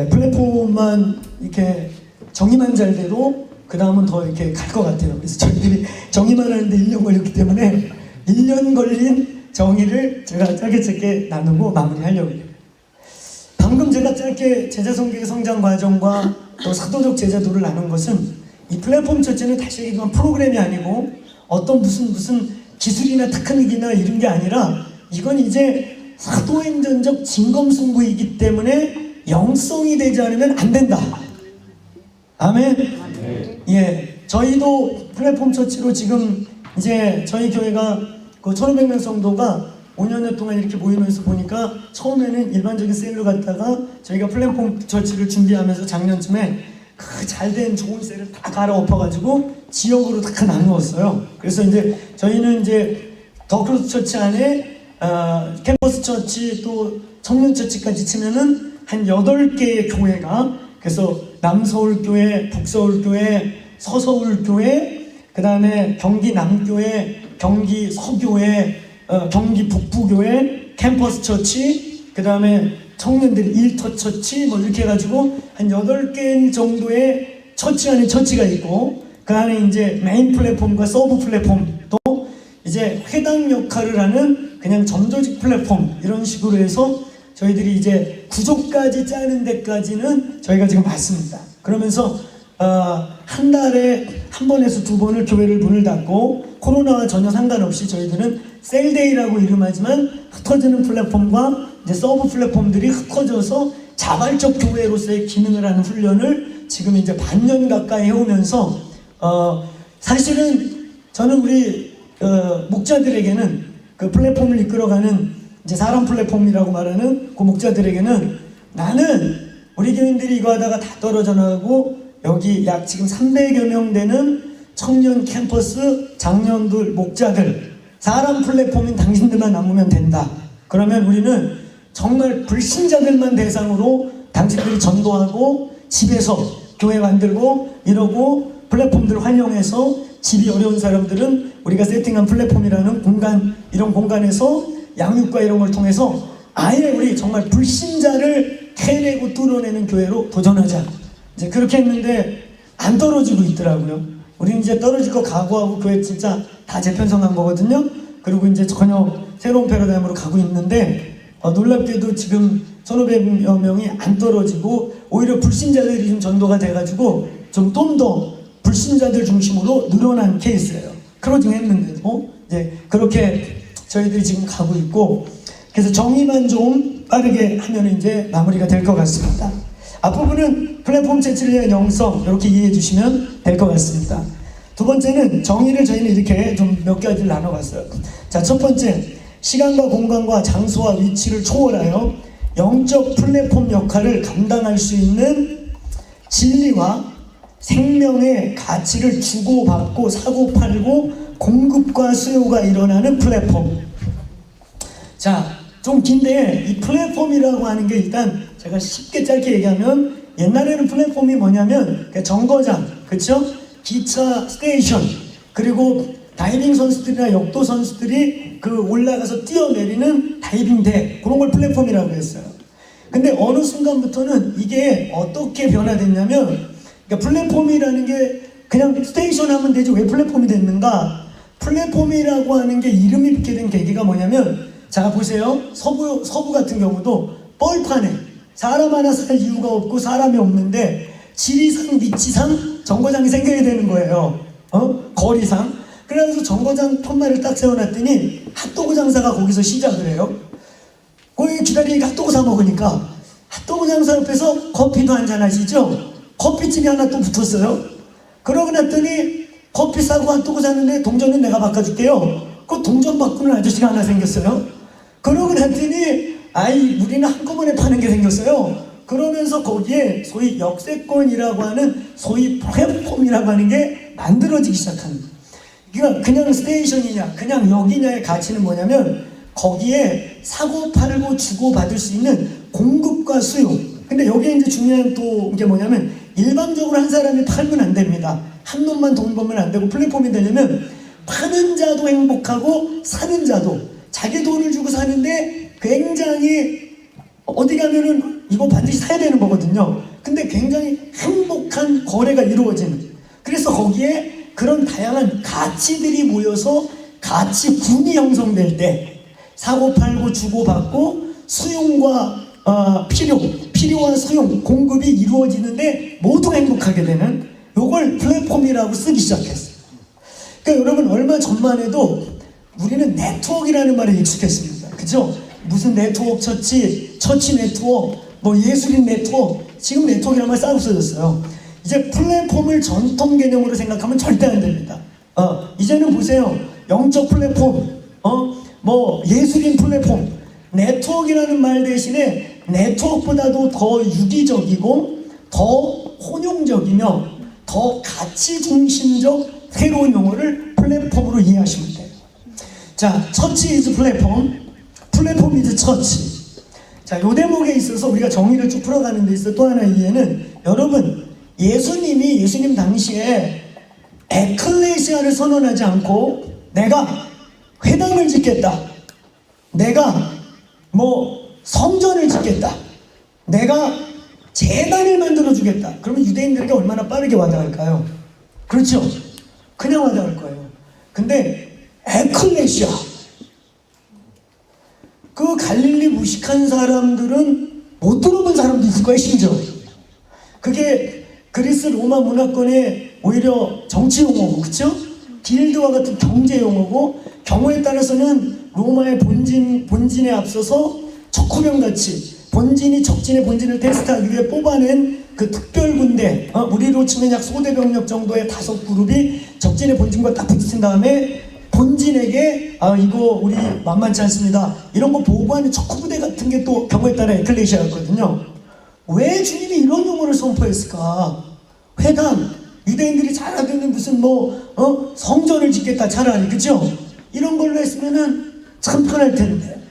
플랫폼만 이렇게 정의만 잘 돼도 그 다음은 더 이렇게 갈 것 같아요. 그래서 저희들이 정의만 하는데 1년 걸렸기 때문에 1년 걸린 정의를 제가 짧게 나누고 마무리하려고 해요. 방금 제가 짧게 제자 성격의 성장 과정과 또 사도적 제자도를 나눈 것은, 이 플랫폼 처치는 다시 얘기하지만 프로그램이 아니고 어떤 무슨 기술이나 테크닉이나 이런 게 아니라, 이건 이제 사도행전적 진검승부이기 때문에 영성이 되지 않으면 안 된다. 아멘. 저희도 플랫폼 처치로 지금 이제 저희 교회가 그 1500명 성도가 5년 동안 이렇게 모이면서 보니까 처음에는 일반적인 셀로 갔다가 저희가 플랫폼 처치를 준비하면서 작년쯤에 그 잘된 좋은 셀을 다 갈아엎어가지고 지역으로 다 나누었어요. 그래서 이제 저희는 이제 더 크로스 처치 안에 캠퍼스 처치 또 청년 처치까지 치면은 한 8개의 교회가, 그래서 남서울교회, 북서울교회, 서서울교회, 그 다음에 경기 남교회, 경기 서교회, 경기 북부교회, 캠퍼스 처치, 그 다음에 청년들 일터 처치, 뭐 이렇게 해가지고 한 8개 정도의 처치 안에 처치가 있고, 그 안에 이제 메인 플랫폼과 서브 플랫폼, 또 이제 회당 역할을 하는 그냥 전조직 플랫폼, 이런 식으로 해서 저희들이 이제 구조까지 짜는 데까지는 저희가 지금 왔습니다. 그러면서 한 달에 한 번에서 2번을 교회를 문을 닫고, 코로나와 전혀 상관없이 저희들은 셀데이라고 이름하지만 흩어지는 플랫폼과 이제 서브 플랫폼들이 흩어져서 자발적 교회로서의 기능을 하는 훈련을 지금 이제 반년 가까이 해오면서, 사실은 저는 우리 목자들에게는 그 플랫폼을 이끌어가는 이제 사람 플랫폼이라고 말하는 그 목자들에게는, 나는 우리 교인들이 이거 하다가 다 떨어져 나가고 여기 약 지금 300여 명 되는 청년 캠퍼스 장년들 목자들, 사람 플랫폼인 당신들만 남으면 된다. 그러면 우리는 정말 불신자들만 대상으로 당신들이 전도하고 집에서 교회 만들고 이러고 플랫폼들 활용해서 집이 어려운 사람들은 우리가 세팅한 플랫폼이라는 공간, 이런 공간에서 양육과 이런 걸 통해서 아예 우리 정말 불신자를 캐내고 뚫어내는 교회로 도전하자. 이제 그렇게 했는데 안 떨어지고 있더라고요. 우리는 이제 떨어질 거 각오하고 교회 진짜 다 재편성한 거거든요. 그리고 이제 전혀 새로운 패러다임으로 가고 있는데, 놀랍게도 지금 1,500여 명이 안 떨어지고 오히려 불신자들이 좀 전도가 돼가지고 좀 더 불신자들 중심으로 늘어난 케이스예요. 크로징 했는데도 이제 그렇게 저희들이 지금 가고 있고, 그래서 정의만 좀 빠르게 하면 이제 마무리가 될 것 같습니다. 앞부분은 플랫폼 채취를 위한 영성, 이렇게 이해해 주시면 될 것 같습니다. 두 번째는 정의를 저희는 이렇게 좀 몇 가지를 나눠봤어요. 자, 첫 번째, 시간과 공간과 장소와 위치를 초월하여 영적 플랫폼 역할을 감당할 수 있는 진리와 생명의 가치를 주고받고 사고팔고 공급과 수요가 일어나는 플랫폼. 자, 좀 긴데 이 플랫폼이라고 하는 게 일단 제가 쉽게 짧게 얘기하면, 옛날에는 플랫폼이 뭐냐면 정거장, 그쵸? 기차 스테이션, 그리고 다이빙 선수들이나 역도 선수들이 그 올라가서 뛰어내리는 다이빙대, 그런 걸 플랫폼이라고 했어요. 근데 어느 순간부터는 이게 어떻게 변화됐냐면, 그러니까 플랫폼이라는 게 그냥 스테이션 하면 되지 왜 플랫폼이 됐는가? 플랫폼이라고 하는 게 이름이 붙게 된 계기가 뭐냐면, 자 보세요. 서부 같은 경우도 뻘판에 사람 하나 살 이유가 없고 사람이 없는데 지리상 위치상 정거장이 생겨야 되는 거예요. 거리상. 그래서 정거장 푯말을 딱 세워놨더니 핫도그 장사가 거기서 시작을 해요. 거기 기다리니까 핫도그 사 먹으니까 핫도그 장사 옆에서 커피도 한잔 하시죠. 커피집이 하나 또 붙었어요. 그러고 났더니 커피 사고 핫도그 사는데 동전은 내가 바꿔줄게요. 그 동전 바꾸는 아저씨가 하나 생겼어요. 그러고 났더니 우리는 한꺼번에 파는 게 생겼어요. 그러면서 거기에 소위 역세권이라고 하는 소위 플랫폼이라고 하는 게 만들어지기 시작하는 거예요. 그러니까 그냥 스테이션이냐 그냥 여기냐의 가치는 뭐냐면, 거기에 사고 팔고 주고 받을 수 있는 공급과 수요. 근데 여기에 이제 중요한 또 게 뭐냐면, 일방적으로 한 사람이 팔면 안 됩니다. 한 놈만 돈 벌면 안 되고, 플랫폼이 되려면 파는 자도 행복하고 사는 자도, 자기 돈을 주고 사는데 굉장히 어디 가면은 이거 반드시 사야 되는 거거든요. 근데 굉장히 행복한 거래가 이루어지는. 그래서 거기에 그런 다양한 가치들이 모여서 가치군이 형성될 때 사고 팔고 주고 받고 수용과 필요와 수용, 공급이 이루어지는데 모두 행복하게 되는, 요걸 플랫폼이라고 쓰기 시작했어요. 그러니까 여러분, 얼마 전만 해도 우리는 네트워크라는 말에 익숙했습니다. 그죠? 무슨 네트워크 처치 네트워크, 뭐 예술인 네트워크, 지금 네트워크라는 말 싹 없어졌어요. 이제 플랫폼을 전통 개념으로 생각하면 절대 안 됩니다. 이제는 보세요. 영적 플랫폼, 뭐 예술인 플랫폼, 네트워크라는 말 대신에 네트워크보다도 더 유기적이고 더 혼용적이며 더 가치 중심적 새로운 용어를 플랫폼으로 이해하시면 돼요. 자, 처치 이즈 플랫폼, 플랫폼 이즈 처치. 자, 요 대목에 있어서 우리가 정의를 쭉 풀어가는 데 있어 또 하나 이해는, 여러분 예수님 당시에 에클레시아를 선언하지 않고 내가 회당을 짓겠다, 내가 뭐 성전을 짓겠다, 내가 제단을 만들어 주겠다, 그러면 유대인들에게 얼마나 빠르게 와닿을까요? 그렇죠? 그냥 와닿을 거예요. 근데 에클레시아, 그 갈릴리 무식한 사람들은 못 들어본 사람도 있을 거예요. 심지어 그게 그리스 로마 문화권의 오히려 정치 용어고, 그쵸? 길드와 같은 경제 용어고, 경우에 따라서는 로마의 본진에 앞서서 척후병같이 본진이 적진의 본진을 테스트하기 위해 뽑아낸 그 특별 군대, 우리로 치면 약 소대병력 정도의 5그룹이 적진의 본진과 딱 붙인 다음에 본진에게 이거 우리 만만치 않습니다, 이런 거 보고하는 척후부대 같은 게 또 경우에 따라 에클레시아였거든요. 왜 주님이 이런 용어를 선포했을까? 회당, 유대인들이 잘 알고 무슨 성전을 짓겠다 차라리, 그죠? 이런 걸로 했으면은 참 편할 텐데.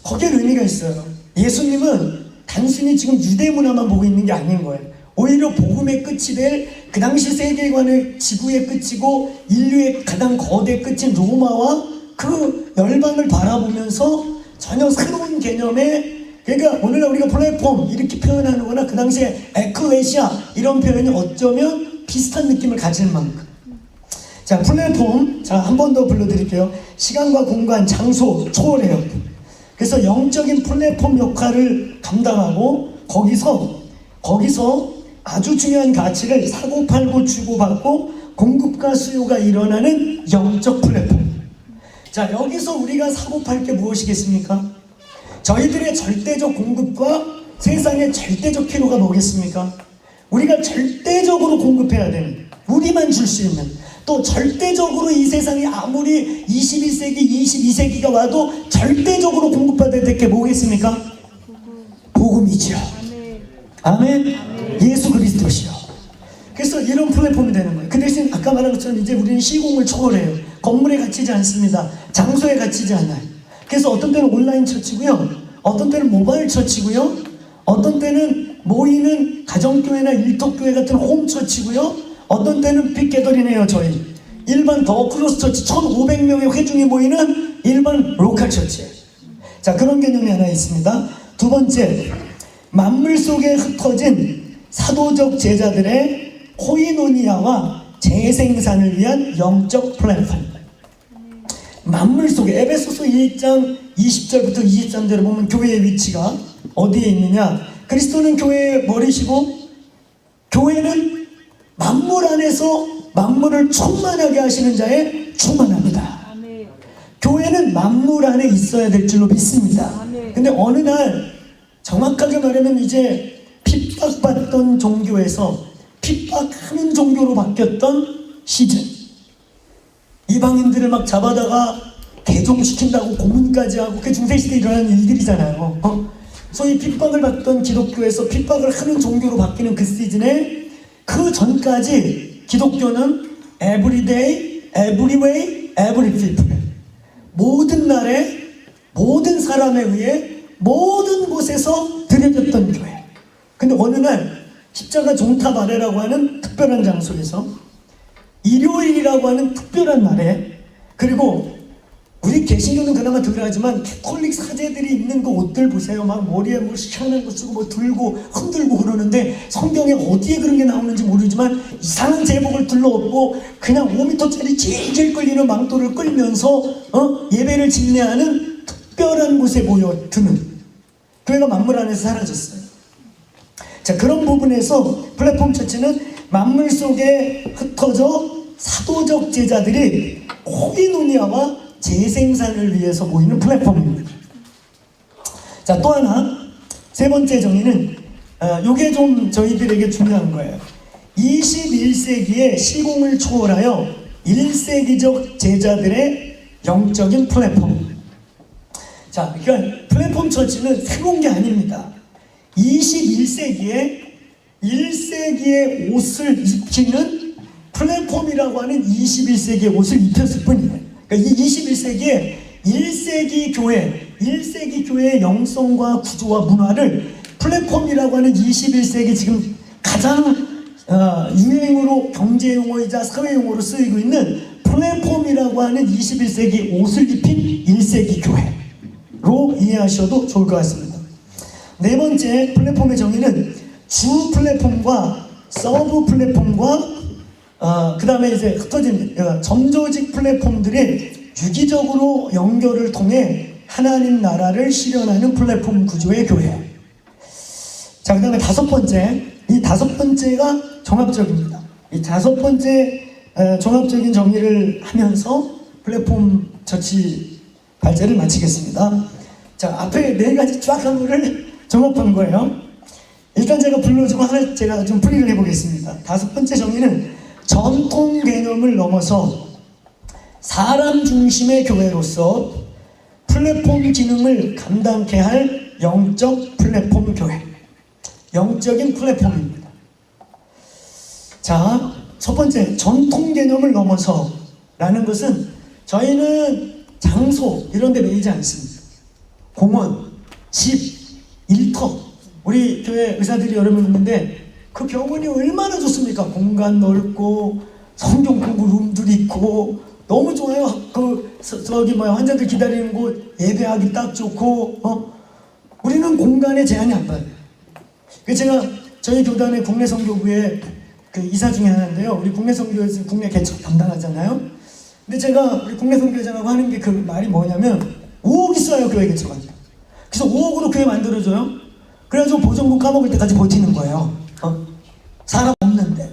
거기에 의미가 있어요. 예수님은 단순히 지금 유대 문화만 보고 있는 게 아닌 거예요. 오히려 복음의 끝이 될 그 당시 세계관의 지구의 끝이고 인류의 가장 거대 끝인 로마와 그 열방을 바라보면서 전혀 새로운 개념의, 그러니까 오늘날 우리가 플랫폼 이렇게 표현하는 거나 그 당시에 에클레시아 이런 표현이 어쩌면 비슷한 느낌을 가질 만큼. 자, 플랫폼, 자, 한 번 더 불러드릴게요. 시간과 공간, 장소 초월해요. 그래서 영적인 플랫폼 역할을 감당하고 거기서 아주 중요한 가치를 사고팔고 주고받고 공급과 수요가 일어나는 영적 플랫폼. 자, 여기서 우리가 사고팔 게 무엇이겠습니까? 저희들의 절대적 공급과 세상의 절대적 필요가 뭐겠습니까? 우리가 절대적으로 공급해야 되는, 우리만 줄 수 있는, 또 절대적으로 이 세상이 아무리 21세기, 22세기가 와도 절대적으로 공급받아야 될 게 뭐겠습니까? 복음이죠. 아멘. 예수 그리스도시요. 그래서 이런 플랫폼이 되는 거예요. 그 대신 아까 말한 것처럼 이제 우리는 시공을 초월해요. 건물에 갇히지 않습니다. 장소에 갇히지 않아요. 그래서 어떤 때는 온라인 처치고요, 어떤 때는 모바일 처치고요, 어떤 때는 모이는 가정교회나 일터교회 같은 홈처치고요, 어떤 때는 빅게더링이에요. 저희 일반 더 크로스 처치 1500명의 회중이 모이는 일반 로컬 처치예요. 자, 그런 개념이 하나 있습니다. 두 번째, 만물 속에 흩어진 사도적 제자들의 코이노니아와 재생산을 위한 영적 플랫폼. 만물 속에, 에베소서 1장 20절부터 23절에 보면 교회의 위치가 어디에 있느냐, 그리스도는 교회의 머리시고 교회는 만물 안에서 만물을 충만하게 하시는 자에 충만합니다. 아멘. 교회는 만물 안에 있어야 될 줄로 믿습니다. 아멘. 근데 어느 날 정확하게 말하면 이제 핍박받던 종교에서 핍박하는 종교로 바뀌었던 시즌, 이방인들을 막 잡아다가 개종시킨다고 고문까지 하고, 그게 중세시대에 일어나는 일들이잖아요. 소위 핍박을 받던 기독교에서 핍박을 하는 종교로 바뀌는 그 시즌에, 그 전까지 기독교는 every day, every way, every people, 모든 날에 모든 사람에 의해 모든 곳에서 드려졌던 교회. 근데 어느 날 십자가 종탑 아래라고 하는 특별한 장소에서, 일요일이라고 하는 특별한 날에, 그리고 우리 개신교는 그나마 덜하지만 캐톨릭 사제들이 입는 그 옷들 보세요. 막 머리에 뭐 시원한 거 쓰고 뭐 들고 흔들고 그러는데, 성경에 어디에 그런 게 나오는지 모르지만 이상한 제복을 둘러엎고 그냥 5m짜리 질질 끌리는 망토를 끌면서 예배를 집례하는 특별한 곳에 모여드는 교회가 만물 안에서 사라졌어요. 자, 그런 부분에서 플랫폼 처치는 만물 속에 흩어져 사도적 제자들이 코이노니아와 재생산을 위해서 모이는 플랫폼입니다. 자, 또 하나, 세 번째 정의는 요게 좀 저희들에게 중요한 거예요. 21세기의 시공을 초월하여 1세기적 제자들의 영적인 플랫폼. 자, 그러니까 플랫폼 처치는 새로운 게 아닙니다. 21세기에 1세기의 옷을 입히는 플랫폼이라고 하는 21세기의 옷을 입혔을 뿐이에요. 그러니까 이 21세기에 1세기 교회의 영성과 구조와 문화를 플랫폼이라고 하는 21세기 지금 가장 유행어로 경제용어이자 사회용어로 쓰이고 있는 플랫폼이라고 하는 21세기 옷을 입힌 1세기 교회로 이해하셔도 좋을 것 같습니다. 네 번째 플랫폼의 정의는 주 플랫폼과 서브 플랫폼과 그 다음에 이제 흩어진 점조직 플랫폼들이 유기적으로 연결을 통해 하나님 나라를 실현하는 플랫폼 구조의 교회. 자, 그 다음에 다섯 번째, 이 다섯 번째가 종합적입니다. 이 다섯 번째 종합적인 정의를 하면서 플랫폼 처치 발제를 마치겠습니다. 자, 앞에 네 가지 쫙 한 거를 종합한 거예요. 일단 제가 불러주고 하나 제가 좀 풀이를 해보겠습니다. 다섯 번째 정의는 전통 개념을 넘어서 사람 중심의 교회로서 플랫폼 기능을 감당케 할 영적 플랫폼 교회. 영적인 플랫폼입니다. 자, 첫 번째, 전통 개념을 넘어서 라는 것은 저희는 장소 이런 데 매이지 않습니다. 공원, 집, 일터. 우리 교회 의사들이 여러 명 있는데 그 병원이 얼마나 좋습니까? 공간 넓고 성경 공부 룸들이 있고 너무 좋아요. 환자들 기다리는 곳 예배하기 딱 좋고 우리는 공간에 제한이 안 받아요. 제가 저희 교단의 국내 선교부의 그 이사 중에 하나인데요. 우리 국내 선교에서 국내 개척 담당하잖아요. 근데 제가 우리 국내 선교회장하고 하는 게 그 말이 뭐냐면 5억 있어요, 교회 개척하기. 그래서 5억으로 교회 만들어줘요. 그래가지고 보존금 까먹을 때까지 버티는 거예요. 사람 없는데.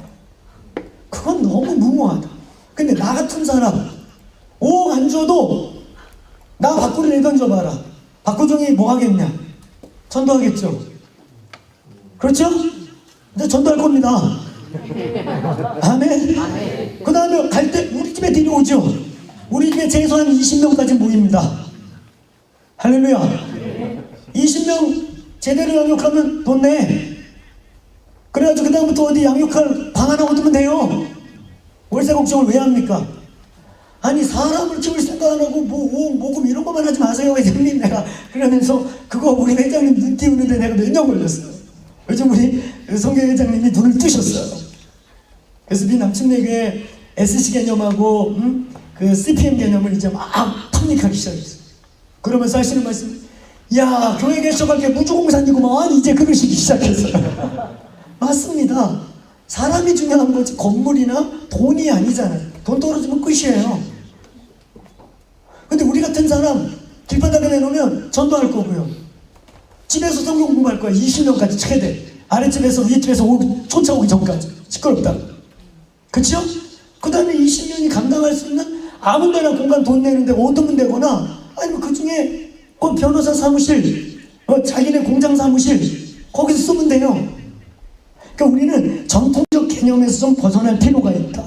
그건 너무 무모하다. 근데 나 같은 사람 5억 안 줘도 나 박구리 내던져봐라. 박구종이 뭐 하겠냐? 전도하겠죠. 그렇죠? 근데 전도할 겁니다. 아멘. 그 다음에 갈 때 우리 집에 데려오죠. 우리 집에 최소한 20명까지 모입니다. 할렐루야. 20명 제대로 양육하면 돈 내. 그래가지고 그 다음부터 어디 양육할 방 하나 얻으면 돼요. 월세 걱정을 왜 합니까? 아니 사람을 키울 생각 안 하고 뭐 5억 모금 이런 것만 하지 마세요 회장님. 내가 그러면서 그거 우리 회장님 눈 띄우는데 내가 몇 년 걸렸어요. 요즘 우리 성교 회장님이 눈을 뜨셨어요. 그래서 미 남침내교회 SC 개념하고 그 CPM 개념을 이제 막 탐닉하기 시작했어요. 그러면서 하시는 말씀, 야 교회 개척할 게 무주공산이구만. 이제 그러시기 시작했어요. 맞습니다. 사람이 중요한 거지 건물이나 돈이 아니잖아요. 돈 떨어지면 끝이에요. 근데 우리 같은 사람 길바닥에 내놓으면 전도할 거고요. 집에서 성경 공부할 거야. 20년까지 최대. 아랫집에서 위집에서 쫓아오기 전까지. 시끄럽다. 그쵸? 그 다음에 20년이 감당할 수 있는 아무 데나 공간 돈 내는데 얻으면 되거나 아니면 그 중에 변호사 사무실, 자기네 공장 사무실 거기서 쓰면 돼요. 그러니까 우리는 전통적 개념에서 좀 벗어날 필요가 있다.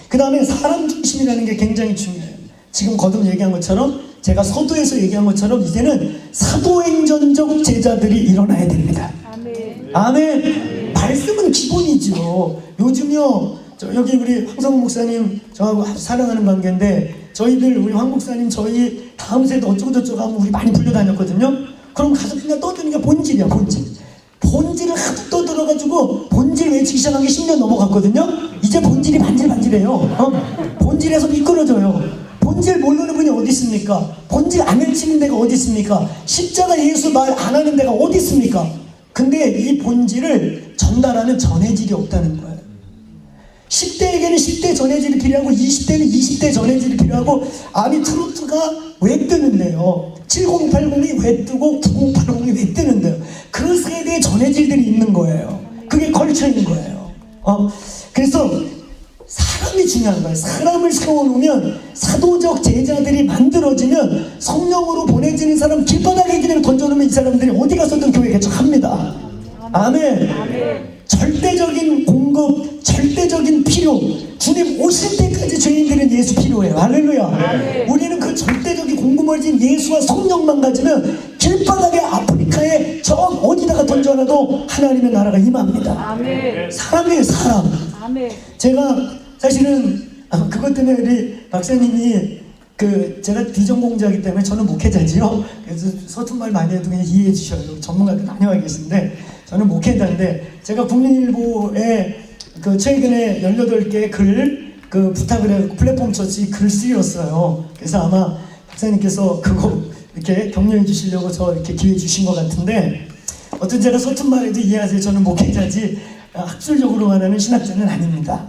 그 다음에 사람 중심이라는 게 굉장히 중요해요. 지금 거듭 얘기한 것처럼 제가 서두에서 얘기한 것처럼 이제는 사도행전적 제자들이 일어나야 됩니다. 아멘. 아멘. 말씀은 기본이죠. 요즘요 여기 우리 황성훈 목사님 저하고 사랑하는 관계인데 저희들 우리 황 목사님 저희 다음 세대 어쩌고저쩌고 하면 우리 많이 불려다녔거든요. 그럼 가서 그냥 떠드는 게 본질이야. 본질을 하도 떠들어가지고 본질 외치기 시작한 게 10년 넘어갔거든요. 이제 본질이 반질반질해요. 본질에서 미끄러져요. 본질 모르는 분이 어디 있습니까? 본질 안 외치는 데가 어디 있습니까? 십자가 예수 말 안 하는 데가 어디 있습니까? 근데 이 본질을 전달하는 전해질이 없다는 거예요. 10대에게는 10대 전해질이 필요하고 20대는 20대 전해질이 필요하고 아니 트로트가 왜 뜨는데요? 7080이 왜 뜨고 9080이 왜 뜨는데요? 그 세대의 전해질들이 있는 거예요. 그게 걸쳐 있는 거예요. 그래서 사람이 중요한 거예요. 사람을 세워놓으면 사도적 제자들이 만들어지면 성령으로 보내지는 사람 길바닥에 그냥 던져놓으면 이 사람들이 어디 가서든 교회 개척합니다. 아멘. 절대적인 공급, 절대적인 필요. 주님 오실 때까지 죄인들은 예수 필요해요. 할렐루야. 우리는 그 부어진 예수와 성령만 가지면 길바닥에 아프리카에 저 어디다가 던져놔도 하나님의 나라가 임합니다. 아멘. 사람이에요, 사람. 아멘. 제가 사실은 그것 때문에 우리 박사님이 제가 비전공자이기 때문에 저는 목회자지요. 그래서 서툰 말 많이 해도 그냥 이해해 주셔요. 전문가들 많이 와 계신데 저는 목회자인데 제가 국민일보에 최근에 18개의 글 부탁을 해서 플랫폼 처치 글 쓰였어요. 그래서 아마 박사님께서 그거 이렇게 격려해 주시려고 저 이렇게 기회 주신 것 같은데 어떤 제가 서툰 말해도 이해하세요. 저는 목회자지 학술적으로 말하는 신학자는 아닙니다.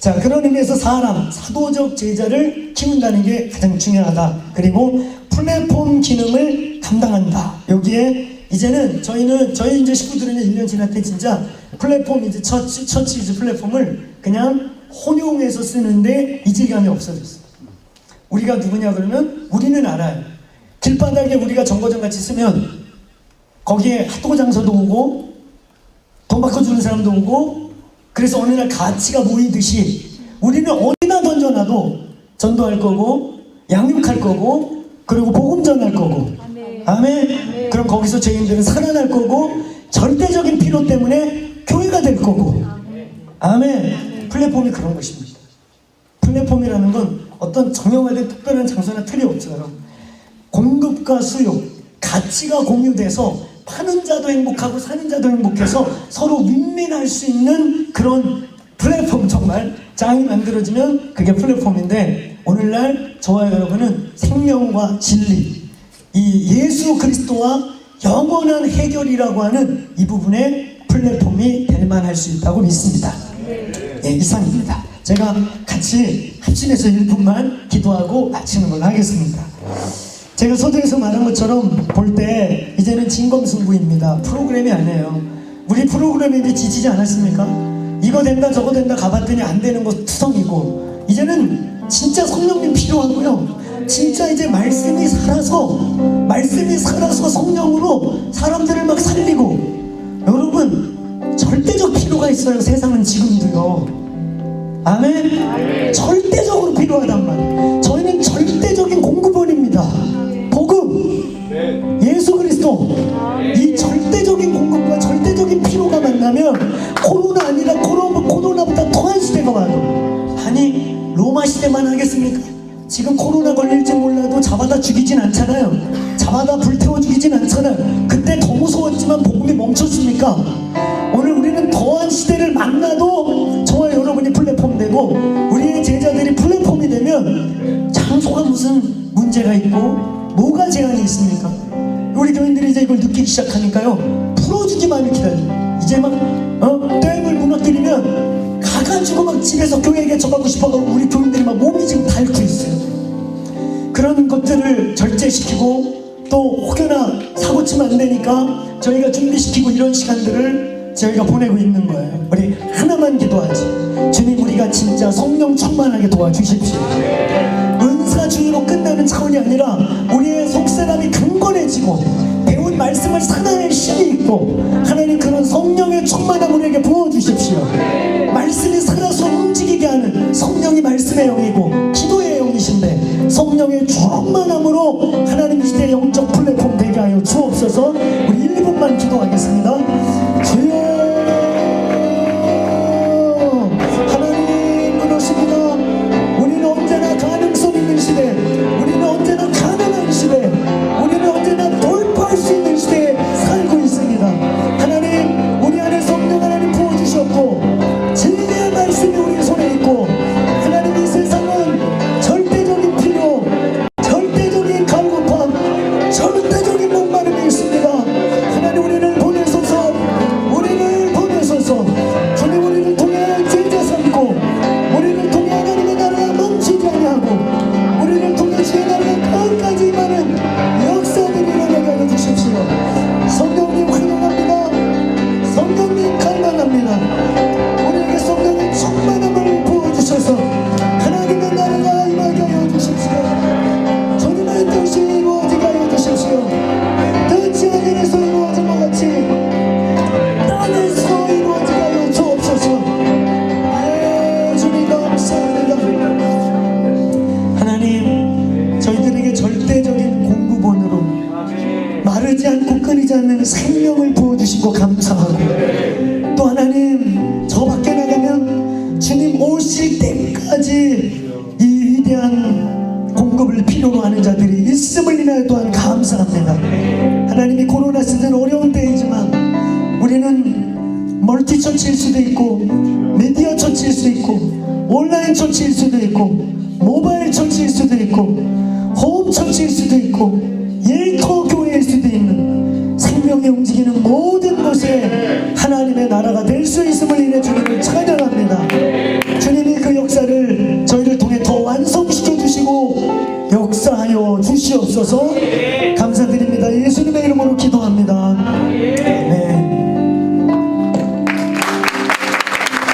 자, 그런 의미에서 사도적 제자를 키운다는 게 가장 중요하다. 그리고 플랫폼 기능을 감당한다. 여기에 이제는 저희 이제 식구들은 1년 지날 때 진짜 플랫폼 이제 처치 이제 플랫폼을 그냥 혼용해서 쓰는데 이질감이 없어졌어요. 우리가 누구냐 그러면 우리는 알아요. 길바닥에 우리가 정거장 같이 쓰면 거기에 핫도그 장사도 오고 돈 바꿔주는 사람도 오고 그래서 어느 날 가치가 모이듯이 우리는 어디나 던져놔도 전도할 거고 양육할 거고 그리고 복음 전할 거고 아멘. 아멘. 그럼 거기서 죄인들은 살아날 거고 절대적인 필요 때문에 교회가 될 거고 아멘. 플랫폼이 그런 것입니다. 플랫폼이라는 건 어떤 정형화된 특별한 장소나 틀이 없어요. 공급과 수요, 가치가 공유돼서 파는 자도 행복하고 사는 자도 행복해서 서로 윈윈할 수 있는 그런 플랫폼 정말 짱이 만들어지면 그게 플랫폼인데 오늘날 저와 여러분은 생명과 진리 이 예수 그리스도와 영원한 해결이라고 하는 이 부분에 플랫폼이 될 만할 수 있다고 믿습니다. 예, 이상입니다. 제가 같이 합심해서 1분만 기도하고 마치는 걸로 하겠습니다. 제가 서두에서 말한 것처럼 볼 때 이제는 진검승부입니다. 프로그램이 아니에요. 우리 프로그램에 이제 지치지 않았습니까? 이거 된다 저거 된다 가봤더니 안 되는 거 투성이고 이제는 진짜 성령님 필요하고요. 진짜 이제 말씀이 살아서 성령으로 사람들을 막 살리고 여러분 절대적 필요가 있어요. 세상은 지금도요. 아멘. 절대적으로 필요하단 말이에요. 저희는 절대적인 공급원입니다. 복음, 예수 그리스도 이 절대적인 공급과 절대적인 필요가 만나면 코로나 아니라 코로나보다 더한 시대가 와요. 아니 로마 시대만 하겠습니까? 지금 코로나 걸릴지 몰라도 잡아다 죽이진 않잖아요. 잡아다 불태워 죽이진 않잖아요. 그때 더 무서웠지만 복음이 멈췄습니까? 오늘 우리는 더한 시대를 만나도 저와 여러분이 플랫폼 되고 우리의 제자들이 플랫폼이 되면 장소가 무슨 문제가 있고 뭐가 제한이 있습니까? 우리 교인들이 이제 이걸 느끼기 시작하니까요 풀어주기만을 기다려요. 이제 막 댐을 무너뜨리면 가가지고 막 집에서 교회에 저가고 싶어서 우리 교인들이 막 몸이 지금 닳고 있어요. 그런 것들을 절제시키고 또 혹여나 사고치면 안 되니까 저희가 준비시키고 이런 시간들을 저희가 보내고 있는 거예요. 우리 하나만 기도하지. 주님 우리가 진짜 성령 충만하게 도와주십시오. 은사주의로 끝나는 차원이 아니라 우리의 속사람이 강건해지고 배운 말씀을 살아낼 힘이 있고 하나님 그런 성령의 충만함 우리에게 부어주십시오. 말씀이 살아서 움직이게 하는 성령이 말씀의 영이고 기도의 영이신데 성령의 충만함으로 하나님 시대의 영적 플랫폼 되게 하여 주옵소서. 우리 1분만 기도하겠습니다. 주여 하나님 그러십니다. 우리는 언제나 가능성 있는 시대, 우리는 언제나 가능한 시대, 우리는 언제나 돌파할 수 있는 시대에 살고 있습니다. 하나님 우리 안에 성령 하나님 부어주셨고 진리의 말씀이 우리 손에 있고 하나님 이 세상은 절대적인 필요, 절대적인 갈급함, 절대적인 목마름이 있습니다. 하나님 우리를 보내소서, 우리를 보내소서. 주님 우리를 통해 제자 삼고 우리를 통해 하나님의 나라가 멈추지 아니하고 우리를 통해 주의 나라가 끝까지 임하는 역사들이 일어나게 하여 주십시오. 성령님 환영합니다. 성령님 갈망합니다. 우리에게 성령의 충만함을 부어주셔서 하나님의 나라가 임하게 하여 주십시오. 주님의 뜻이 이루어지게 하여 주십시오. 뜻이 하늘에서 이루어진 것 같이 땅에서 이루어지게 하여 주옵소서. 예, 주님 감사합니다. 하나님 저희들에게 절대적인 마르지 않고 끊이지 않는 생명을 부어주신 거 감사하고, 또 하나님 저 밖에 나가면 주님 오실 때까지 이 위대한 공급을 필요로 하는 자들이 있음을 인하여 또한 감사합니다. 하나님이 코로나 시즌 어려운 때이지만 우리는 멀티 처치일 수도 있고 미디어 처치일 수도 있고 온라인 처치일 수도 있고 모바일 처치일 수도 있고 호흡 처치일 수도 있고 일터 교회일 수도 있는 생명이 움직이는 모든 곳에 하나님의 나라가 될 수 있음을 인해 주님을 찬양합니다. 주님이 그 역사를 저희를 통해 더 완성시켜 주시고 역사하여 주시옵소서. 감사드립니다. 예수님의 이름으로 기도